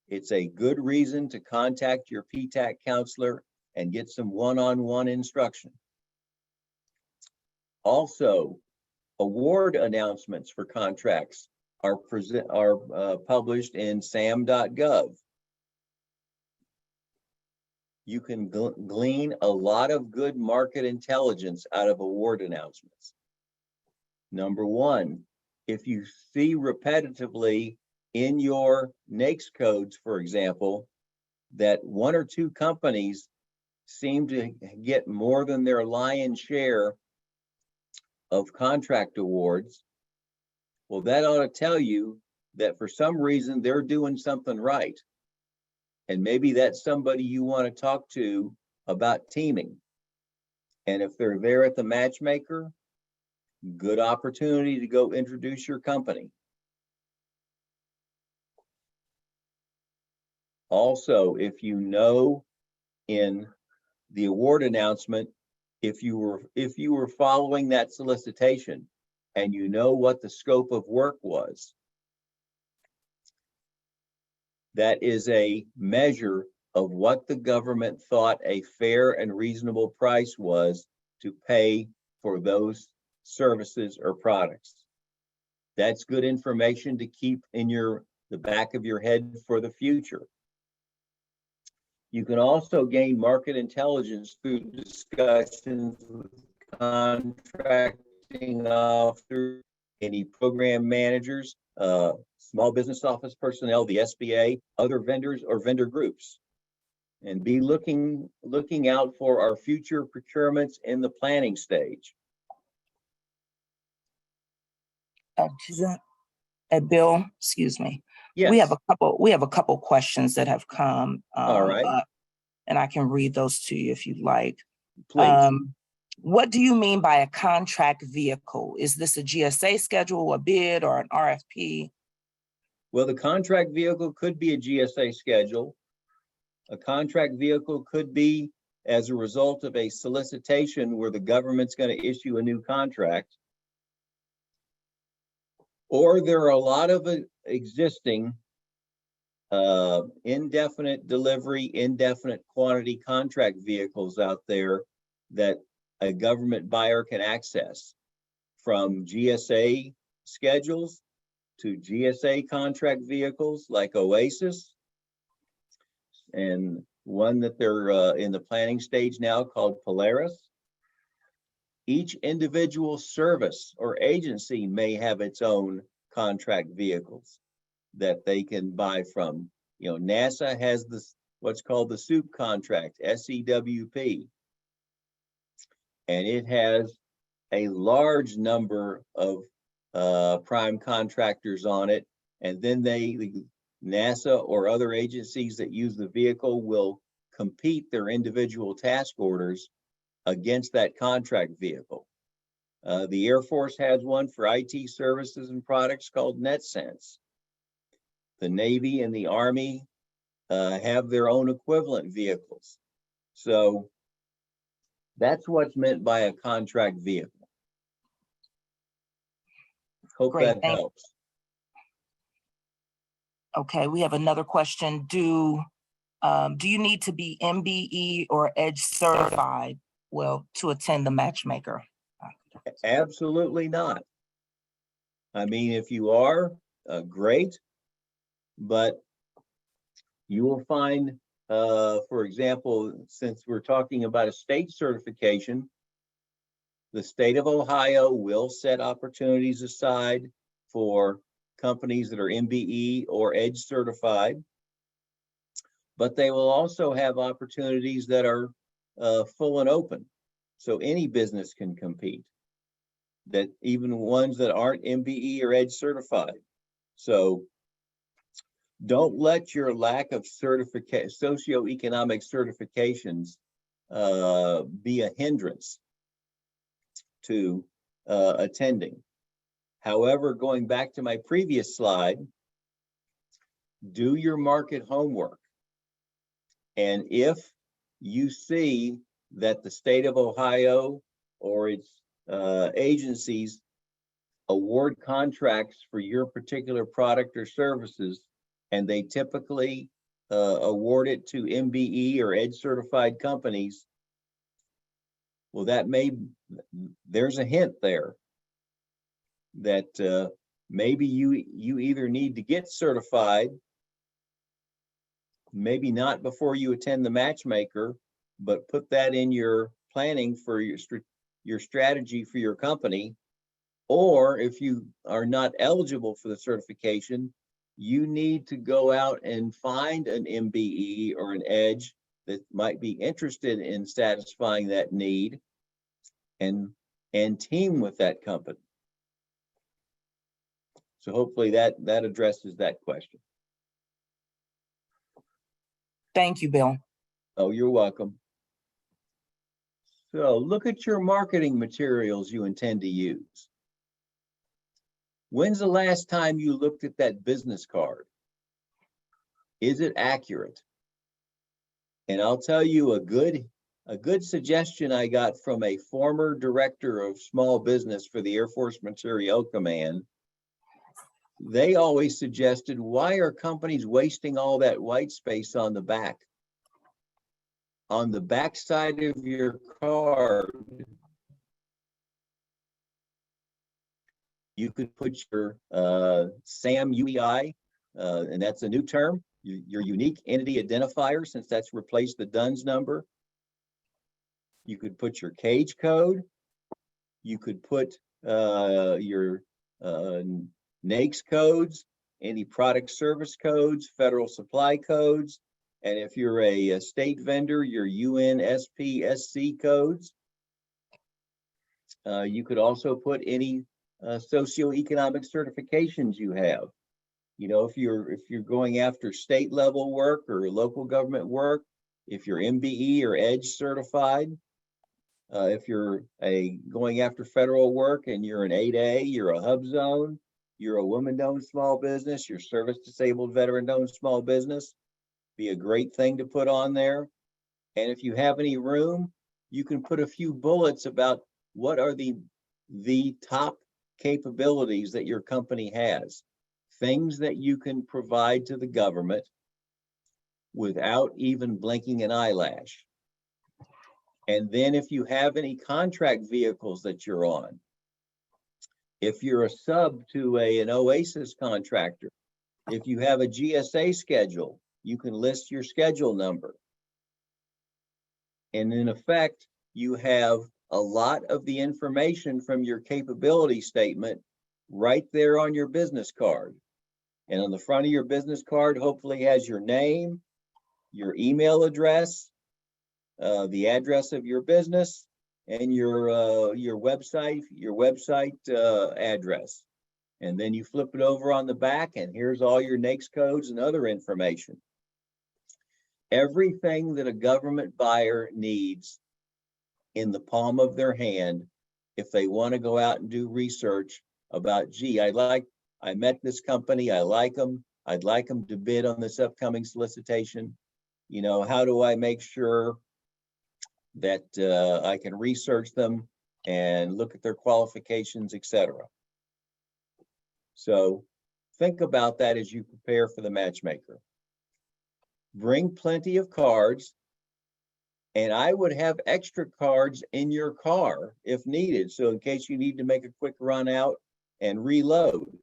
it's a good reason to contact your PTAC counselor and get some one-on-one instruction. Also, award announcements for contracts are published in sam.gov. You can glean a lot of good market intelligence out of award announcements. Number one, if you see repetitively in your NAICS codes, for example, that one or two companies seem to get more than their lion's share of contract awards, well, that ought to tell you that for some reason they're doing something right. And maybe that's somebody you want to talk to about teaming. And if they're there at the matchmaker, good opportunity to go introduce your company. Also, if you know in the award announcement, if you were following that solicitation and you know what the scope of work was, that is a measure of what the government thought a fair and reasonable price was to pay for those services or products. That's good information to keep in the back of your head for the future. You can also gain market intelligence through discussions with contracting officers, any program managers, small business office personnel, the SBA, other vendors or vendor groups, and be looking out for our future procurements in the planning stage. Bill, excuse me. Yes. We have a couple questions that have come All right. up, and I can read those to you if you'd like. Please. What do you mean by a contract vehicle? Is this a GSA schedule, a bid, or an RFP? Well, the contract vehicle could be a GSA schedule. A contract vehicle could be as a result of a solicitation where the government's going to issue a new contract. Or there are a lot of existing indefinite delivery, indefinite quantity contract vehicles out there that a government buyer can access, from GSA schedules to GSA contract vehicles like Oasis, and one that they're in the planning stage now called Polaris. Each individual service or agency may have its own contract vehicles that they can buy from. You know, NASA has this, what's called the SEWP contract, SEWP. And it has a large number of prime contractors on it. And then NASA or other agencies that use the vehicle will compete their individual task orders against that contract vehicle. The Air Force has one for IT services and products called NetSense. The Navy and the Army have their own equivalent vehicles. So that's what's meant by a contract vehicle. Hope Great, that helps. Okay, we have another question. Do you need to be MBE or EDGE certified, to attend the matchmaker? Absolutely not. I mean, if you are, great, but you will find, for example, since we're talking about a state certification, the state of Ohio will set opportunities aside for companies that are MBE or EDGE certified, but they will also have opportunities that are full and open. So any business can compete, that even ones that aren't MBE or EDGE certified. So don't let your lack of socioeconomic certifications be a hindrance to attending. However, going back to my previous slide, do your market homework. And if you see that the state of Ohio or its agencies award contracts for your particular product or services, and they typically award it to MBE or EDGE certified companies, well, there's a hint there that maybe you either need to get certified, maybe not before you attend the matchmaker, but put that in your planning for your strategy for your company, Or if you are not eligible for the certification, you need to go out and find an MBE or an EDGE that might be interested in satisfying that need and team with that company. So hopefully that addresses that question. Thank you, Bill. Oh, you're welcome. So look at your marketing materials you intend to use. When's the last time you looked at that business card? Is it accurate? And I'll tell you a good suggestion I got from a former director of small business for the Air Force Materiel Command. They always suggested, why are companies wasting all that white space on the back? On the back side of your card, you could put your SAM UEI, and that's a new term, your unique entity identifier, since that's replaced the DUNS number. You could put your cage code. You could put your NAICS codes, any product service codes, federal supply codes, and if you're a state vendor, your UNSPSC codes. You could also put any socioeconomic certifications you have. You know, if you're going after state level work or local government work, if you're MBE or EDGE certified, if you're going after federal work and you're an 8A, you're a hub zone, you're a woman-owned small business, you're service disabled veteran-owned small business, be a great thing to put on there. And if you have any room, you can put a few bullets about what are the top capabilities that your company has, things that you can provide to the government without even blinking an eyelash. And then if you have any contract vehicles that you're on, if you're a sub to an OASIS contractor, if you have a GSA schedule, you can list your schedule number. And in effect, you have a lot of the information from your capability statement right there on your business card. And on the front of your business card, hopefully has your name, your email address, the address of your business, and your website address. And then you flip it over on the back, and here's all your NAICS codes and other information. Everything that a government buyer needs in the palm of their hand, if they want to go out and do research about, gee, I met this company, I like them, I'd like them to bid on this upcoming solicitation. You know, how do I make sure that I can research them and look at their qualifications, etc. So think about that as you prepare for the matchmaker. Bring plenty of cards, and I would have extra cards in your car if needed. So in case you need to make a quick run out and reload.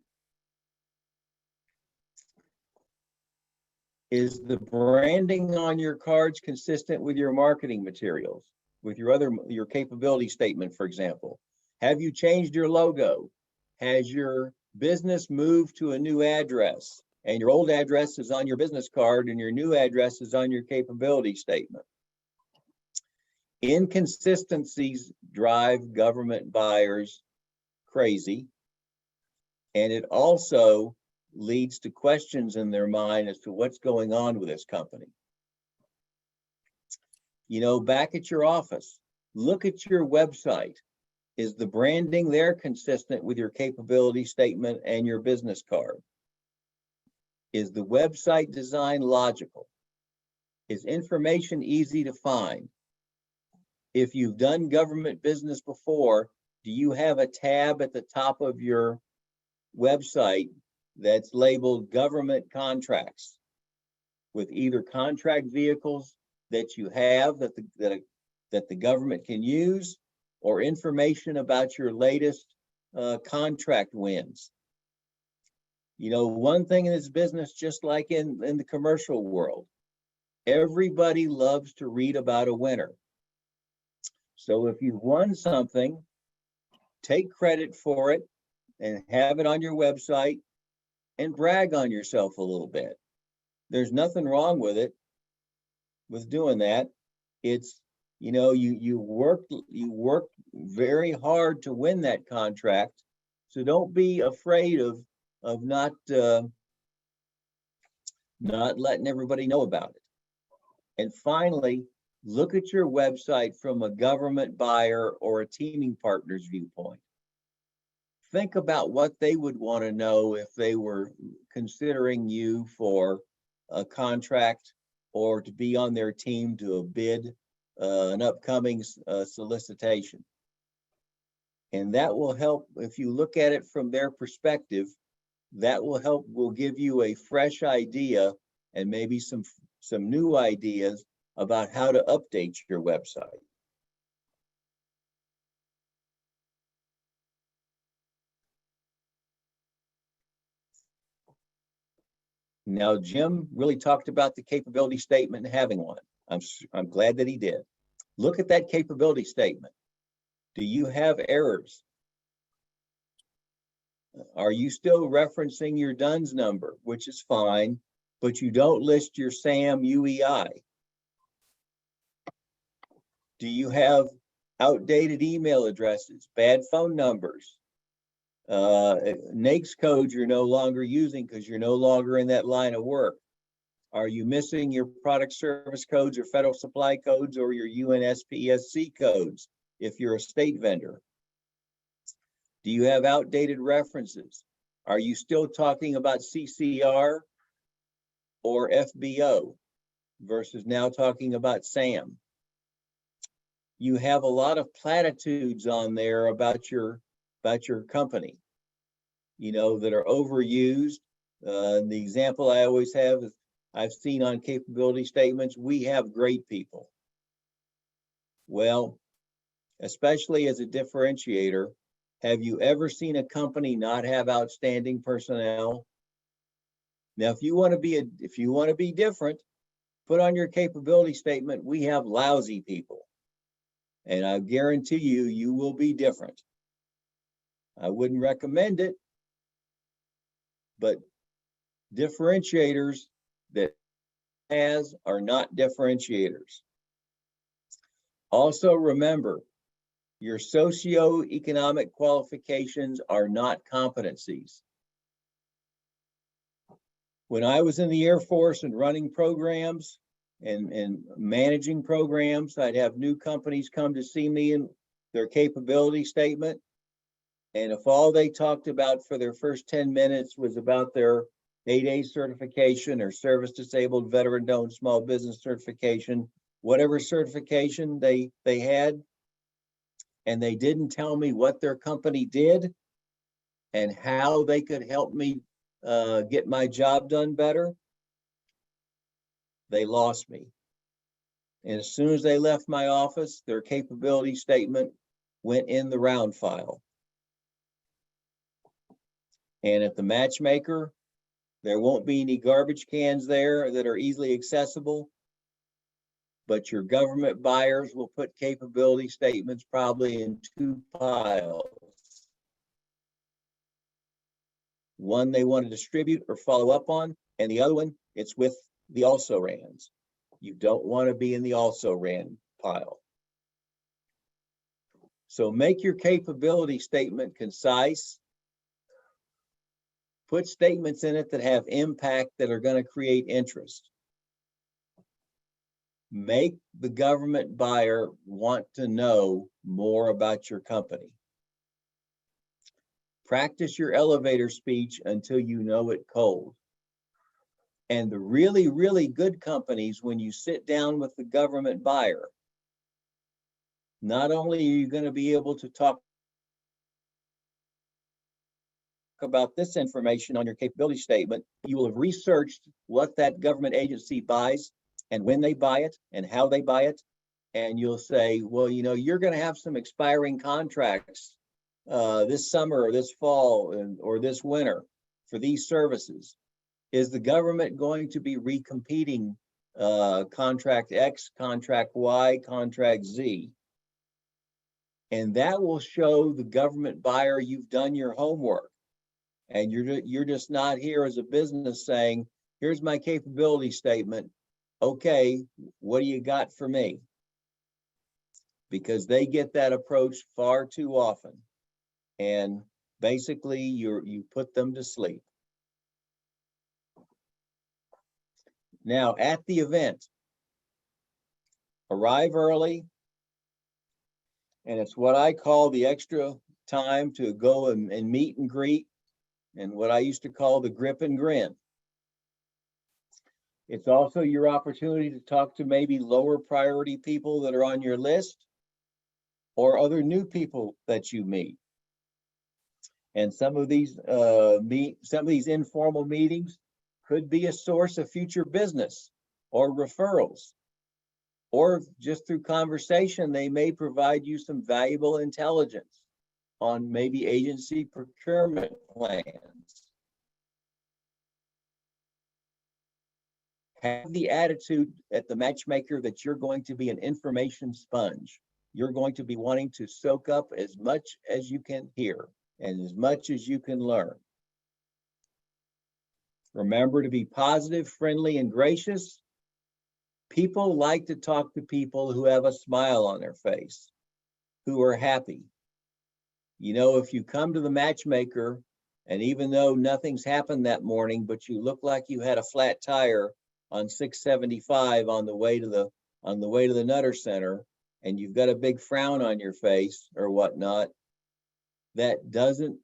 Is the branding on your cards consistent with your marketing materials, with your capability statement, for example? Have you changed your logo? Has your business moved to a new address, and your old address is on your business card and your new address is on your capability statement? Inconsistencies drive government buyers crazy, and it also leads to questions in their mind as to what's going on with this company. You know, back at your office, look at your website. Is the branding there consistent with your capability statement and your business card? Is the website design logical? Is information easy to find? If you've done government business before, do you have a tab at the top of your website that's labeled government contracts with either contract vehicles that you have that the government can use, or information about your latest contract wins? You know, one thing in this business, just like in the commercial world, everybody loves to read about a winner. So if you've won something, take credit for it, and have it on your website and brag on yourself a little bit. There's nothing wrong with it, with doing that. It's, you worked very hard to win that contract. So don't be afraid of not letting everybody know about it. And finally, look at your website from a government buyer or a teaming partner's viewpoint. Think about what they would want to know if they were considering you for a contract or to be on their team to bid an upcoming solicitation. And that will help. If you look at it from their perspective, that will give you a fresh idea and maybe some new ideas about how to update your website. Now, Jim really talked about the capability statement and having one. I'm glad that he did. Look at that capability statement. Do you have errors? Are you still referencing your DUNS number, which is fine, but you don't list your SAM UEI? Do you have outdated email addresses, bad phone numbers, NAICS codes you're no longer using because you're no longer in that line of work? Are you missing your product service codes or federal supply codes or your UNSPSC codes if you're a state vendor? Do you have outdated references? Are you still talking about CCR or FBO versus now talking about SAM? You have a lot of platitudes on there about your company, that are overused. The example I always have is I've seen on capability statements, we have great people. Well, especially as a differentiator, have you ever seen a company not have outstanding personnel? Now, if you want to be different, put on your capability statement, we have lousy people. And I guarantee you, you will be different. I wouldn't recommend it, but differentiators that are not differentiators. Also remember, your socioeconomic qualifications are not competencies. When I was in the Air Force and running programs and managing programs, I'd have new companies come to see me in their capability statement. And if all they talked about for their first 10 minutes was about their 8A certification or service disabled veteran owned small business certification, whatever certification they had, and they didn't tell me what their company did and how they could help me get my job done better, they lost me. And as soon as they left my office, their capability statement went in the round file. And at the matchmaker, there won't be any garbage cans there that are easily accessible, but your government buyers will put capability statements probably in 2 piles. One they want to distribute or follow up on, and the other one, it's with the also rans. You don't want to be in the also ran pile. So make your capability statement concise. Put statements in it that have impact, that are going to create interest. Make the government buyer want to know more about your company. Practice your elevator speech until you know it cold. And the really, really good companies, when you sit down with the government buyer, not only are you going to be able to talk about this information on your capability statement, you will have researched what that government agency buys and when they buy it and how they buy it. And you'll say, well, you're going to have some expiring contracts this summer or this fall or this winter for these services. Is the government going to be recompeting contract X, contract Y, contract Z? And that will show the government buyer you've done your homework. And you're just not here as a business saying, here's my capability statement. Okay, what do you got for me? Because they get that approach far too often. And basically you put them to sleep. Now at the event, arrive early. And it's what I call the extra time to go and meet and greet, and what I used to call the grip and grin. It's also your opportunity to talk to maybe lower priority people that are on your list or other new people that you meet. And some of these informal meetings could be a source of future business or referrals, or just through conversation, they may provide you some valuable intelligence on maybe agency procurement plans. Have the attitude at the matchmaker that you're going to be an information sponge. You're going to be wanting to soak up as much as you can hear and as much as you can learn. Remember to be positive, friendly, and gracious. People like to talk to people who have a smile on their face, who are happy. You know, if you come to the matchmaker and even though nothing's happened that morning, but you look like you had a flat tire on 675 on the way to the Nutter Center, and you've got a big frown on your face or whatnot, that doesn't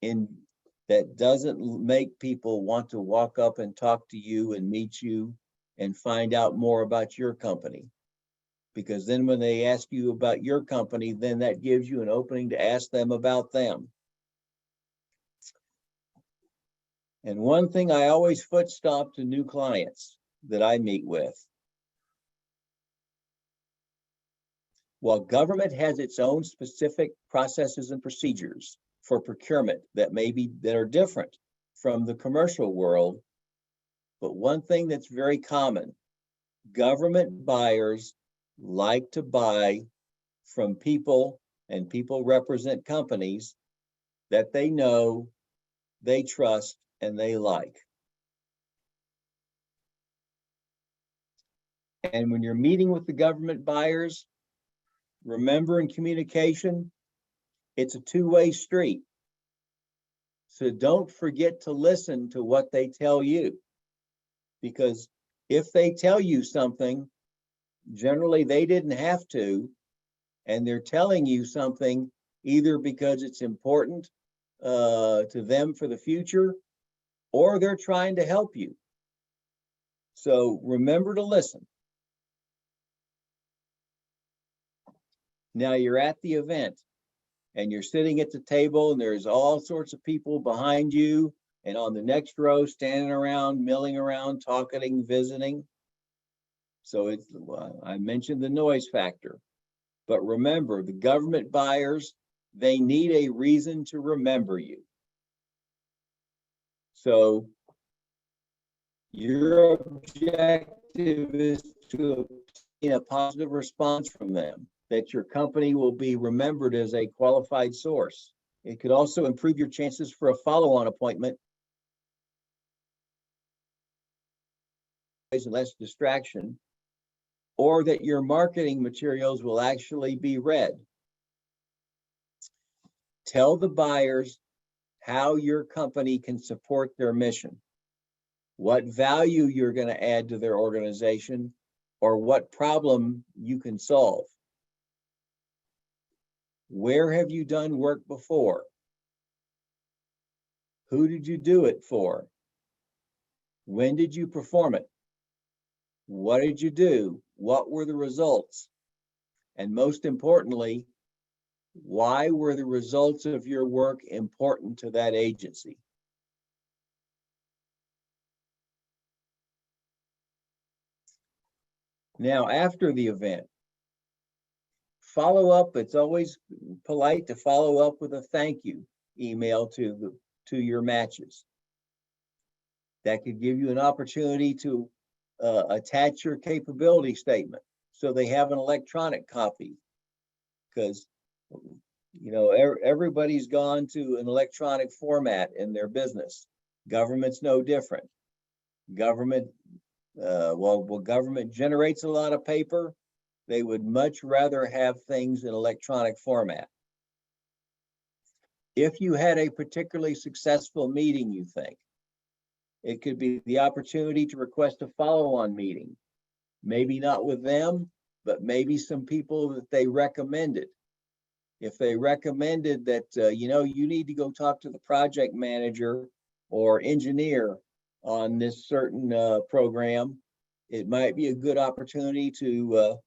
make people want to walk up and talk to you and meet you and find out more about your company. Because then when they ask you about your company, then that gives you an opening to ask them about them. And one thing I always foot stomp to new clients that I meet with. While government has its own specific processes and procedures for procurement that are different from the commercial world, but one thing that's very common, government buyers like to buy from people, and people represent companies that they know, they trust, and they like. And when you're meeting with the government buyers, remember in communication, it's a two-way street. So don't forget to listen to what they tell you, because if they tell you something, generally they didn't have to, and they're telling you something either because it's important to them for the future, or they're trying to help you. So remember to listen. Now you're at the event and you're sitting at the table and there's all sorts of people behind you and on the next row standing around, milling around, talking, visiting. So I mentioned the noise factor, but remember the government buyers, they need a reason to remember you. So your objective is to obtain a positive response from them, that your company will be remembered as a qualified source. It could also improve your chances for a follow-on appointment and less distraction, or that your marketing materials will actually be read. Tell the buyers how your company can support their mission, what value you're going to add to their organization, or what problem you can solve. Where have you done work before? Who did you do it for? When did you perform it? What did you do? What were the results? And most importantly, why were the results of your work important to that agency? Now, after the event, follow up. It's always polite to follow up with a thank you email to your matches. That could give you an opportunity to attach your capability statement so they have an electronic copy. because, you know, everybody's gone to an electronic format in their business. Government's no different. Government, government generates a lot of paper. They would much rather have things in electronic format. If you had a particularly successful meeting, you think, it could be the opportunity to request a follow-on meeting. Maybe not with them, but maybe some people that they recommended. If they recommended that, you know, you need to go talk to the project manager or engineer on this certain program, it might be a good opportunity to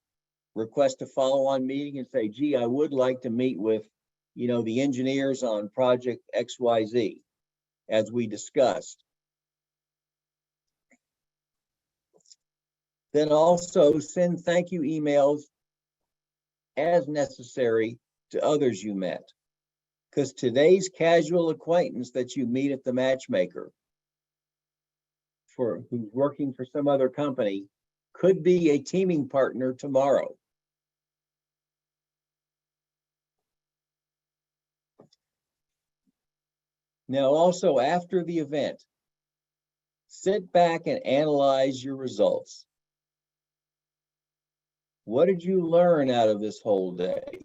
request a follow-on meeting and say, gee, I would like to meet with, you know, the engineers on project XYZ, as we discussed. Then also send thank you emails as necessary to others you met. Because today's casual acquaintance that you meet at the matchmaker who's working for some other company could be a teaming partner tomorrow. Now, also after the event, sit back and analyze your results. What did you learn out of this whole day?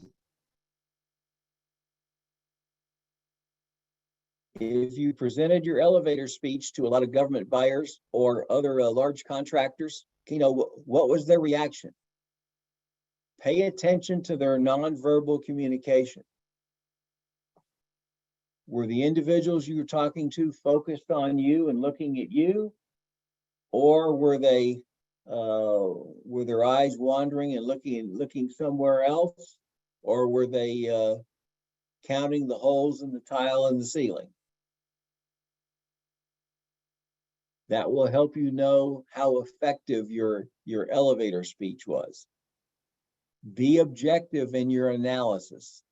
If you presented your elevator speech to a lot of government buyers or other large contractors, you know, what was their reaction? Pay attention to their nonverbal communication. Were the individuals you were talking to focused on you and looking at you? Or were they, were their eyes wandering and looking somewhere else? Or were they counting the holes in the tile in the ceiling? That will help you know how effective your elevator speech was. Be objective in your analysis.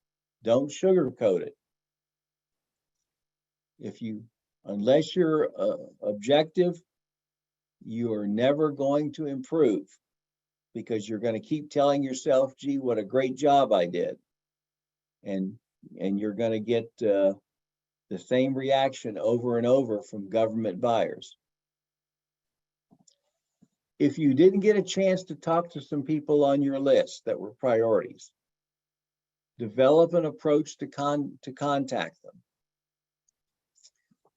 Don't sugarcoat it. Unless you're objective, you are never going to improve, because you're going to keep telling yourself, gee, what a great job I did. And you're going to get the same reaction over and over from government buyers. If you didn't get a chance to talk to some people on your list that were priorities, develop an approach to contact them.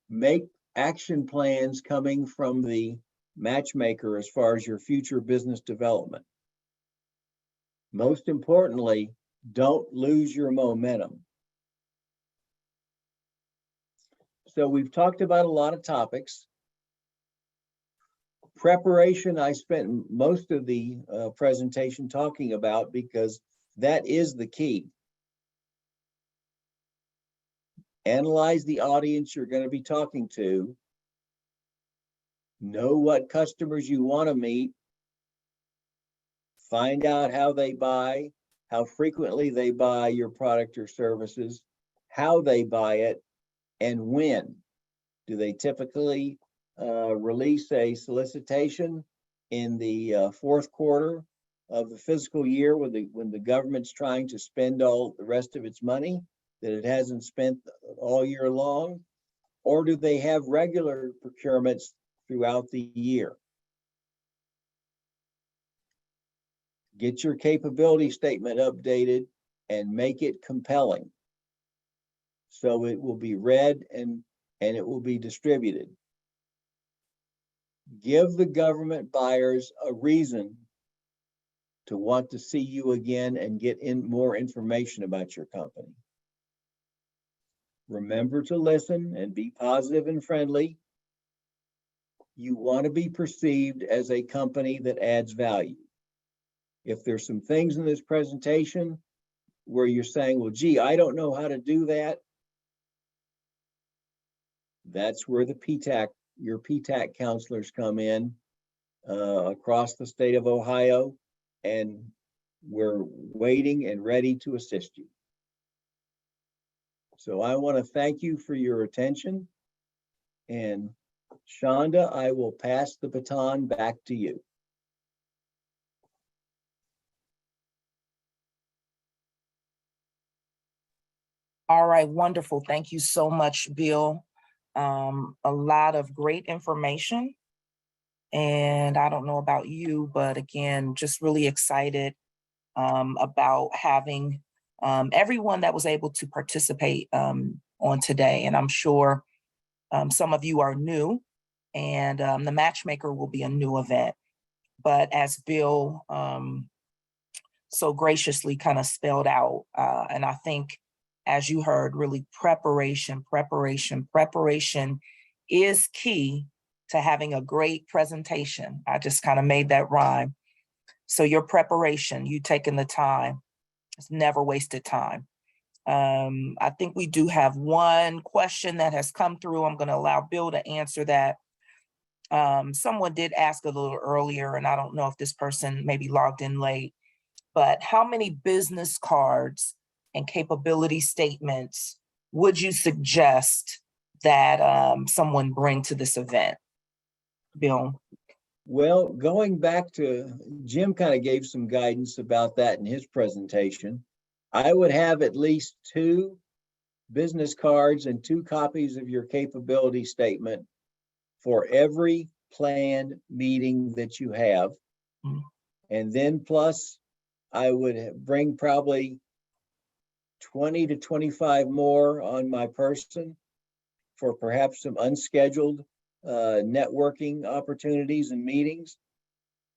Make action plans coming from the matchmaker as far as your future business development. Most importantly, don't lose your momentum. So we've talked about a lot of topics. Preparation, I spent most of the presentation talking about, because that is the key. Analyze the audience you're going to be talking to. Know what customers you want to meet. Find out how they buy, how frequently they buy your product or services, how they buy it, and when. Do they typically release a solicitation in the fourth quarter of the fiscal year when the government's trying to spend all the rest of its money that it hasn't spent all year long? Or do they have regular procurements throughout the year? Get your capability statement updated and make it compelling, so it will be read and it will be distributed. Give the government buyers a reason to want to see you again and get more information about your company. Remember to listen and be positive and friendly. You want to be perceived as a company that adds value. If there's some things in this presentation where you're saying, well, gee, I don't know how to do that, that's where your PTAC counselors come in across the state of Ohio, and we're waiting and ready to assist you. So I want to thank you for your attention. And Shonda, I will pass the baton back to you. All right, wonderful. Thank you so much, Bill. A lot of great information. And I don't know about you, but again, just really excited about having everyone that was able to participate on today. And I'm sure some of you are new, and the Matchmaker will be a new event. But as Bill so graciously kind of spelled out, and I think, as you heard, really preparation is key to having a great presentation. I just kind of made that rhyme. So your preparation, you taking the time, it's never wasted time. I think we do have one question that has come through. I'm going to allow Bill to answer that. Someone did ask a little earlier, and I don't know if this person maybe logged in late, but how many business cards and capability statements would you suggest that someone bring to this event? Bill? Well, going back to, Jim kind of gave some guidance about that in his presentation. I would have at least 2 business cards and 2 copies of your capability statement for every planned meeting that you have. Mhm. And then plus, I would bring probably 20 to 25 more on my person for perhaps some unscheduled networking opportunities and meetings.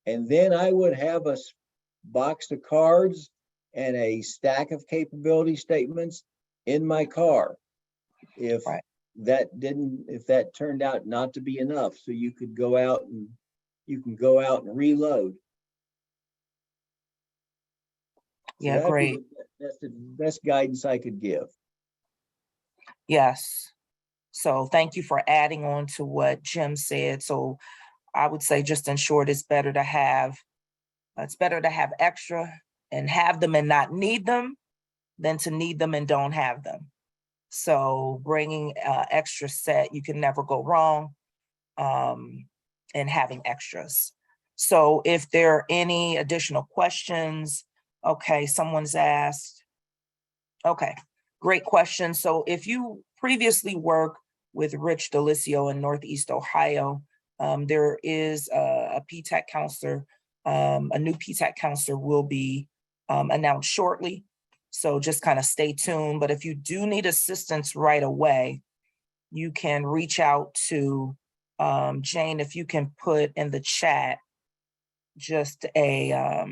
And then I would have a box of cards and a stack of capability statements in my car. If Right. if that turned out not to be enough, so you could go out and reload. So Yeah, great. That's the best guidance I could give. Yes. So thank you for adding on to what Jim said. So I would say, just in short, it's better to have extra and have them and not need them than to need them and don't have them. So bringing extra set, you can never go wrong, and having extras. So if there are any additional questions, okay, someone's asked. Okay, great question. So if you previously worked with Rich Delicio in Northeast Ohio, there is a PTAC counselor, a new PTAC counselor will be announced shortly. So just kind of stay tuned. But if you do need assistance right away, you can reach out to Jane. If you can put in the chat just a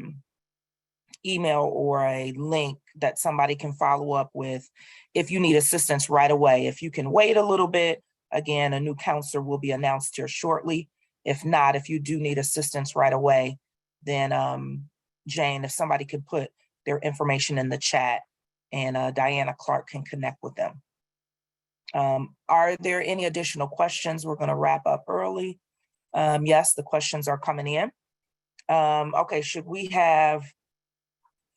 email or a link that somebody can follow up with if you need assistance right away. If you can wait a little bit, again, a new counselor will be announced here shortly. If not, if you do need assistance right away, then Jane, if somebody could put their information in the chat, and Diana Clark can connect with them. Are there any additional questions? We're going to wrap up early. Yes, the questions are coming in. Okay, should we have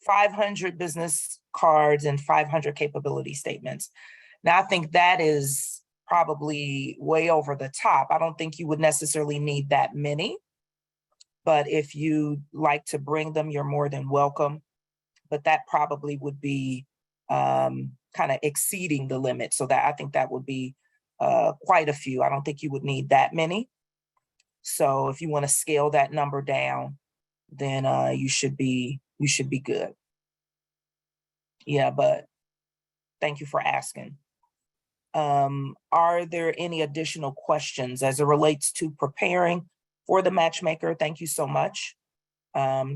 500 business cards and 500 capability statements? Now, I think that is probably way over the top. I don't think you would necessarily need that many, but if you like to bring them, you're more than welcome. But that probably would be kind of exceeding the limit. So that, I think that would be quite a few. I don't think you would need that many. So if you want to scale that number down, then you should be good. Yeah, but thank you for asking. Are there any additional questions as it relates to preparing for the Matchmaker? Thank you so much.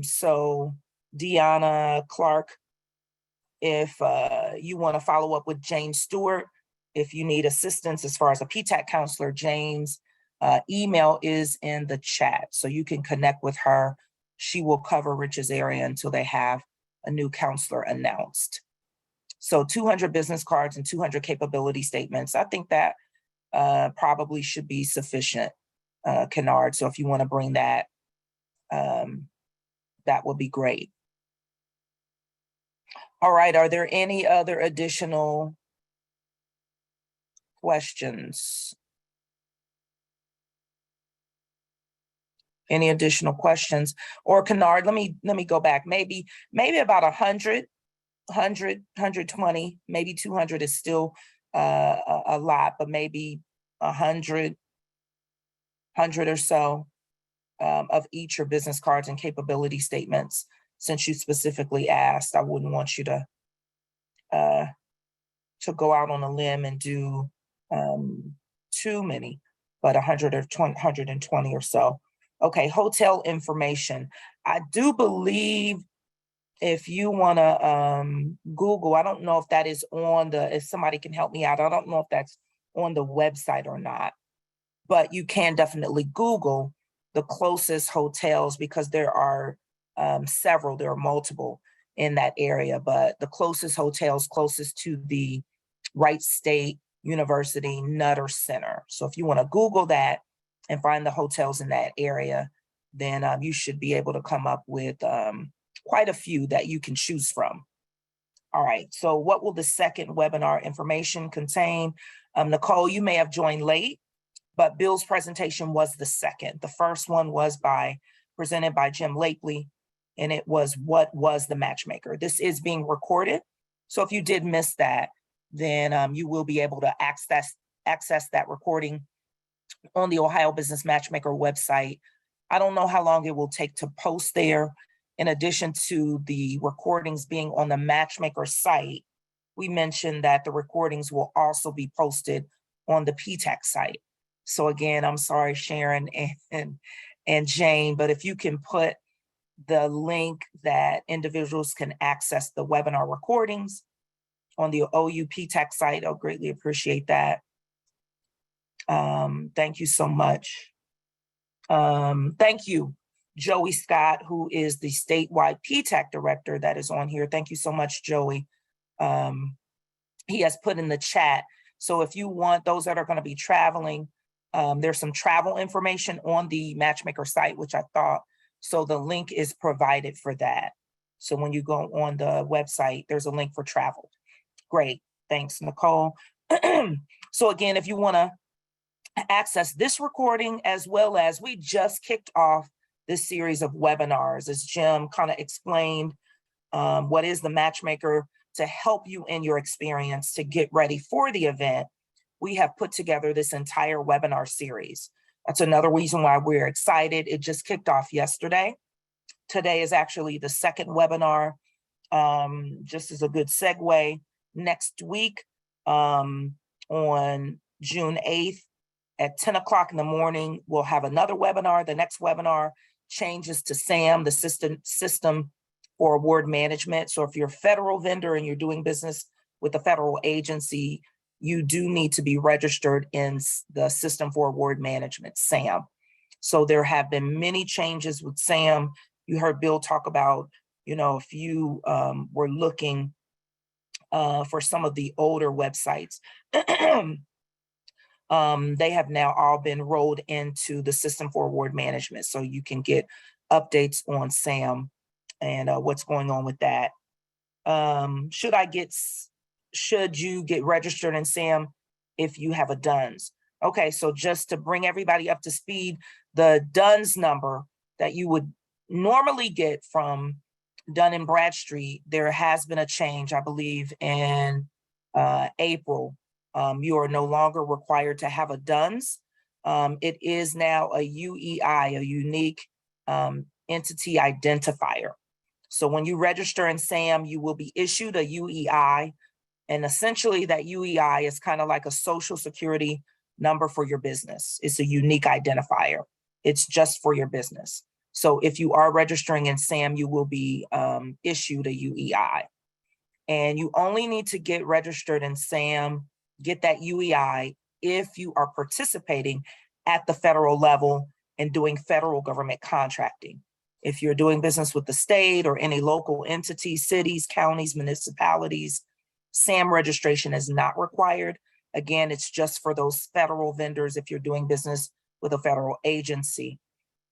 So Deanna Clark, if you want to follow up with Jane Stewart, if you need assistance as far as a PTAC counselor, Jane's email is in the chat, so you can connect with her. She will cover Rich's area until they have a new counselor announced. So 200 business cards and 200 capability statements. I think that probably should be sufficient, Kennard. So if you want to bring that, that would be great. All right, are there any other additional questions? Any additional questions? Or Kennard, let me go back. Maybe about 100 100, 120, maybe 200 is still a lot, but maybe 100 or so of each your business cards and capability statements. Since you specifically asked, I wouldn't want you to go out on a limb and do too many, but 100 or 120 or so. Okay, hotel information. I do believe if you want to Google, I don't know if that is on the, if somebody can help me out, I don't know if that's on the website or not, but you can definitely Google the closest hotels, because there are several, there are multiple in that area, but the closest hotels closest to the Wright State University Nutter Center. So if you want to Google that and find the hotels in that area, then you should be able to come up with quite a few that you can choose from. All right, so what will the second webinar information contain? Nicole, you may have joined late, but Bill's presentation was the second. The first one was presented by Jim Lakely, and it was what was the matchmaker. This is being recorded, so if you did miss that, then you will be able to access that recording on the Ohio Business Matchmaker website. I don't know how long it will take to post there. In addition to the recordings being on the Matchmaker site, we mentioned that the recordings will also be posted on the PTAC site. So again, I'm sorry, Sharon and Jane, but if you can put the link that individuals can access the webinar recordings on the OU PTAC site, I'll greatly appreciate that. Thank you so much. Thank you, Joey Scott, who is the statewide PTAC director that is on here. Thank you so much, Joey. He has put in the chat. So if you want those that are going to be traveling, there's some travel information on the Matchmaker site, which I thought, so the link is provided for that. So when you go on the website, there's a link for travel. Great, thanks, Nicole. So again, if you want to access this recording, as well as we just kicked off this series of webinars, as Jim kind of explained what is the Matchmaker to help you in your experience to get ready for the event. We have put together this entire webinar series. That's another reason why we're excited. It just kicked off yesterday. Today is actually the second webinar. Just as a good segue, next week on June 8th at 10 o'clock in the morning, we'll have another webinar. The next webinar changes to SAM, the system for award management. So if you're a federal vendor and you're doing business with a federal agency, you do need to be registered in the System for Award Management, SAM. So there have been many changes with SAM. You heard Bill talk about, if you were looking for some of the older websites, they have now all been rolled into the System for Award Management. So you can get updates on SAM and what's going on with that. Should you get registered in SAM if you have a DUNS? Okay, so just to bring everybody up to speed, the DUNS number that you would normally get from Dun & Bradstreet, there has been a change, I believe, in April. You are no longer required to have a DUNS. It is now a UEI, a unique entity identifier. So when you register in SAM, you will be issued a UEI. And essentially that UEI is kind of like a social security number for your business. It's a unique identifier. It's just for your business. So if you are registering in SAM, you will be issued a UEI. And you only need to get registered in SAM, get that UEI, if you are participating at the federal level and doing federal government contracting. If you're doing business with the state or any local entities, cities, counties, municipalities, SAM registration is not required. Again, it's just for those federal vendors. If you're doing business with a federal agency,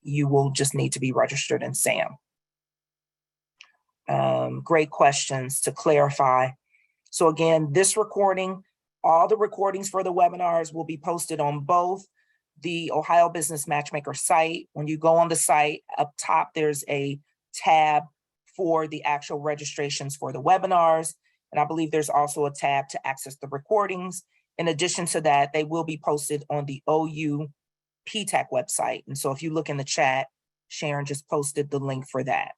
you will just need to be registered in SAM. Great questions to clarify. So again, this recording, all the recordings for the webinars will be posted on both the Ohio Business Matchmaker site. When you go on the site, up top, there's a tab for the actual registrations for the webinars. And I believe there's also a tab to access the recordings. In addition to that, they will be posted on the OU PTAC website. And so if you look in the chat, Sharon just posted the link for that.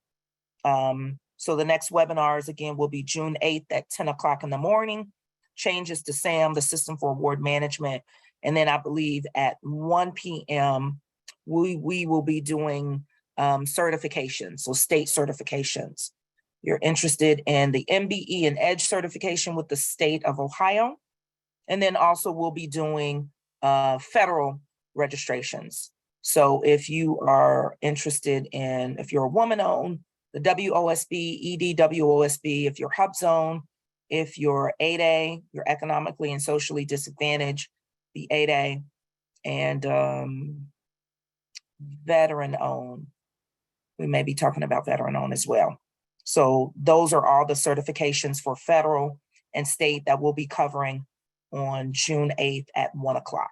So the next webinars again will be June 8th at 10 o'clock in the morning. Changes to SAM, the System for Award Management. And then I believe at 1 p.m., we will be doing certifications, so state certifications. You're interested in the MBE and EDGE certification with the state of Ohio. And then also we'll be doing federal registrations. So if you are interested in, if you're a woman-owned, the WOSB, EDWOSB, if you're HubZone, if you're 8A, you're economically and socially disadvantaged, the 8A, and veteran-owned. We may be talking about veteran-owned as well. So those are all the certifications for federal and state that we'll be covering on June 8th at 1 o'clock.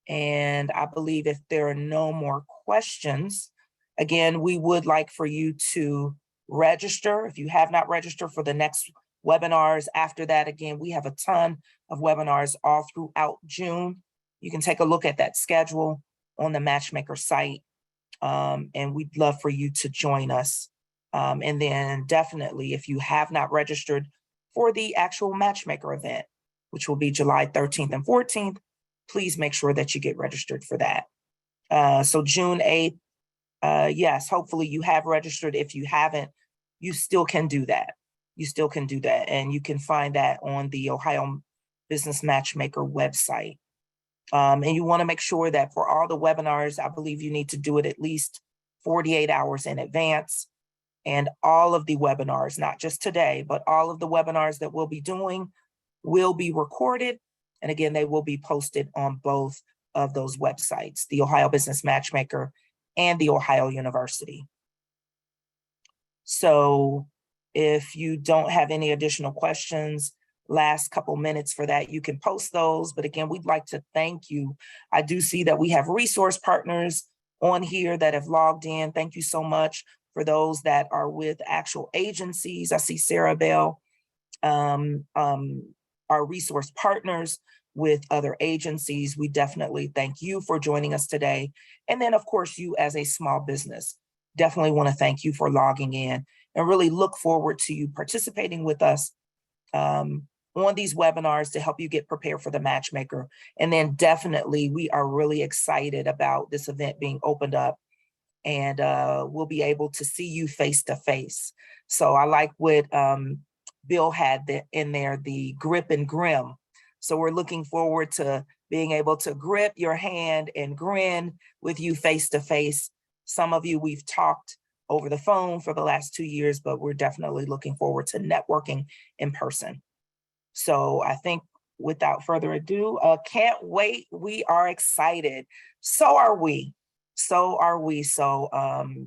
And I believe if there are no more questions, again, we would like for you to register. If you have not registered for the next webinars after that, again, we have a ton of webinars all throughout June. You can take a look at that schedule on the Matchmaker site, and we'd love for you to join us. And then definitely, if you have not registered for the actual Matchmaker event, which will be July 13th and 14th, please make sure that you get registered for that. So June 8th, yes, hopefully you have registered. If you haven't, you still can do that. You still can do that. And you can find that on the Ohio Business Matchmaker website. And you want to make sure that for all the webinars, I believe you need to do it at least 48 hours in advance. And all of the webinars, not just today, but all of the webinars that we'll be doing will be recorded. And again, they will be posted on both of those websites, the Ohio Business Matchmaker and the Ohio University. So if you don't have any additional questions, last couple minutes for that, you can post those. But again, we'd like to thank you. I do see that we have resource partners on here that have logged in. Thank you so much for those that are with actual agencies. I see Sarah Bell, our resource partners with other agencies. We definitely thank you for joining us today. And then of course, you as a small business, definitely want to thank you for logging in and really look forward to you participating with us on these webinars to help you get prepared for the Matchmaker. And then definitely, we are really excited about this event being opened up, and we'll be able to see you face to face. So I like what Bill had in there, the grip and grim. So we're looking forward to being able to grip your hand and grin with you face to face. Some of you we've talked over the phone for the last 2 years, but we're definitely looking forward to networking in person. So I think without further ado, can't wait. We are excited. So are we. So are we. So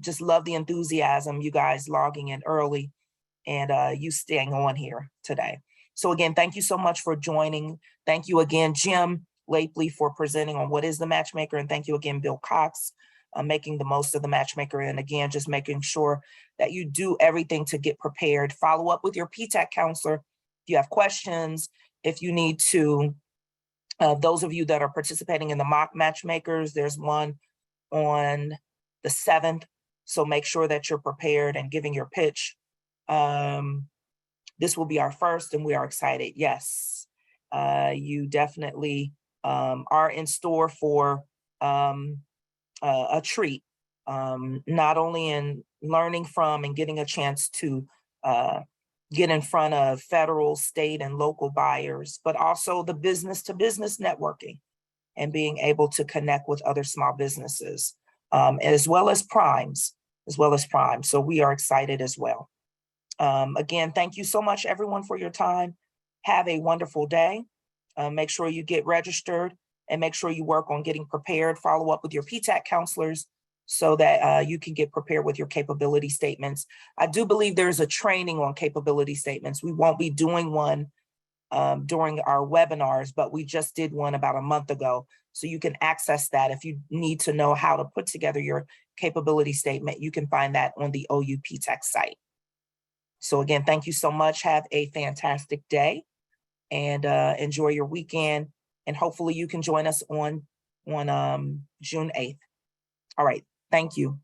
just love the enthusiasm, you guys logging in early and you staying on here today. So again, thank you so much for joining. Thank you again, Jim Lapley, for presenting on what is the Matchmaker. And thank you again, Bill Cox, making the most of the Matchmaker. And again, just making sure that you do everything to get prepared. Follow up with your PTAC counselor if you have questions, if you need to. Those of you that are participating in the mock matchmakers, there's one on the 7th. So make sure that you're prepared and giving your pitch. This will be our first and we are excited. Yes, you definitely are in store for a treat, not only in learning from and getting a chance to get in front of federal, state, and local buyers, but also the business to business networking and being able to connect with other small businesses, as well as primes. So we are excited as well. Again, thank you so much, everyone, for your time. Have a wonderful day. Make sure you get registered and make sure you work on getting prepared. Follow up with your PTAC counselors so that you can get prepared with your capability statements. I do believe there's a training on capability statements. We won't be doing one during our webinars, but we just did one about a month ago. So you can access that if you need to know how to put together your capability statement. You can find that on the OUP Tech site. So again, thank you so much. Have a fantastic day and enjoy your weekend. And hopefully you can join us on June 8th. All right, thank you.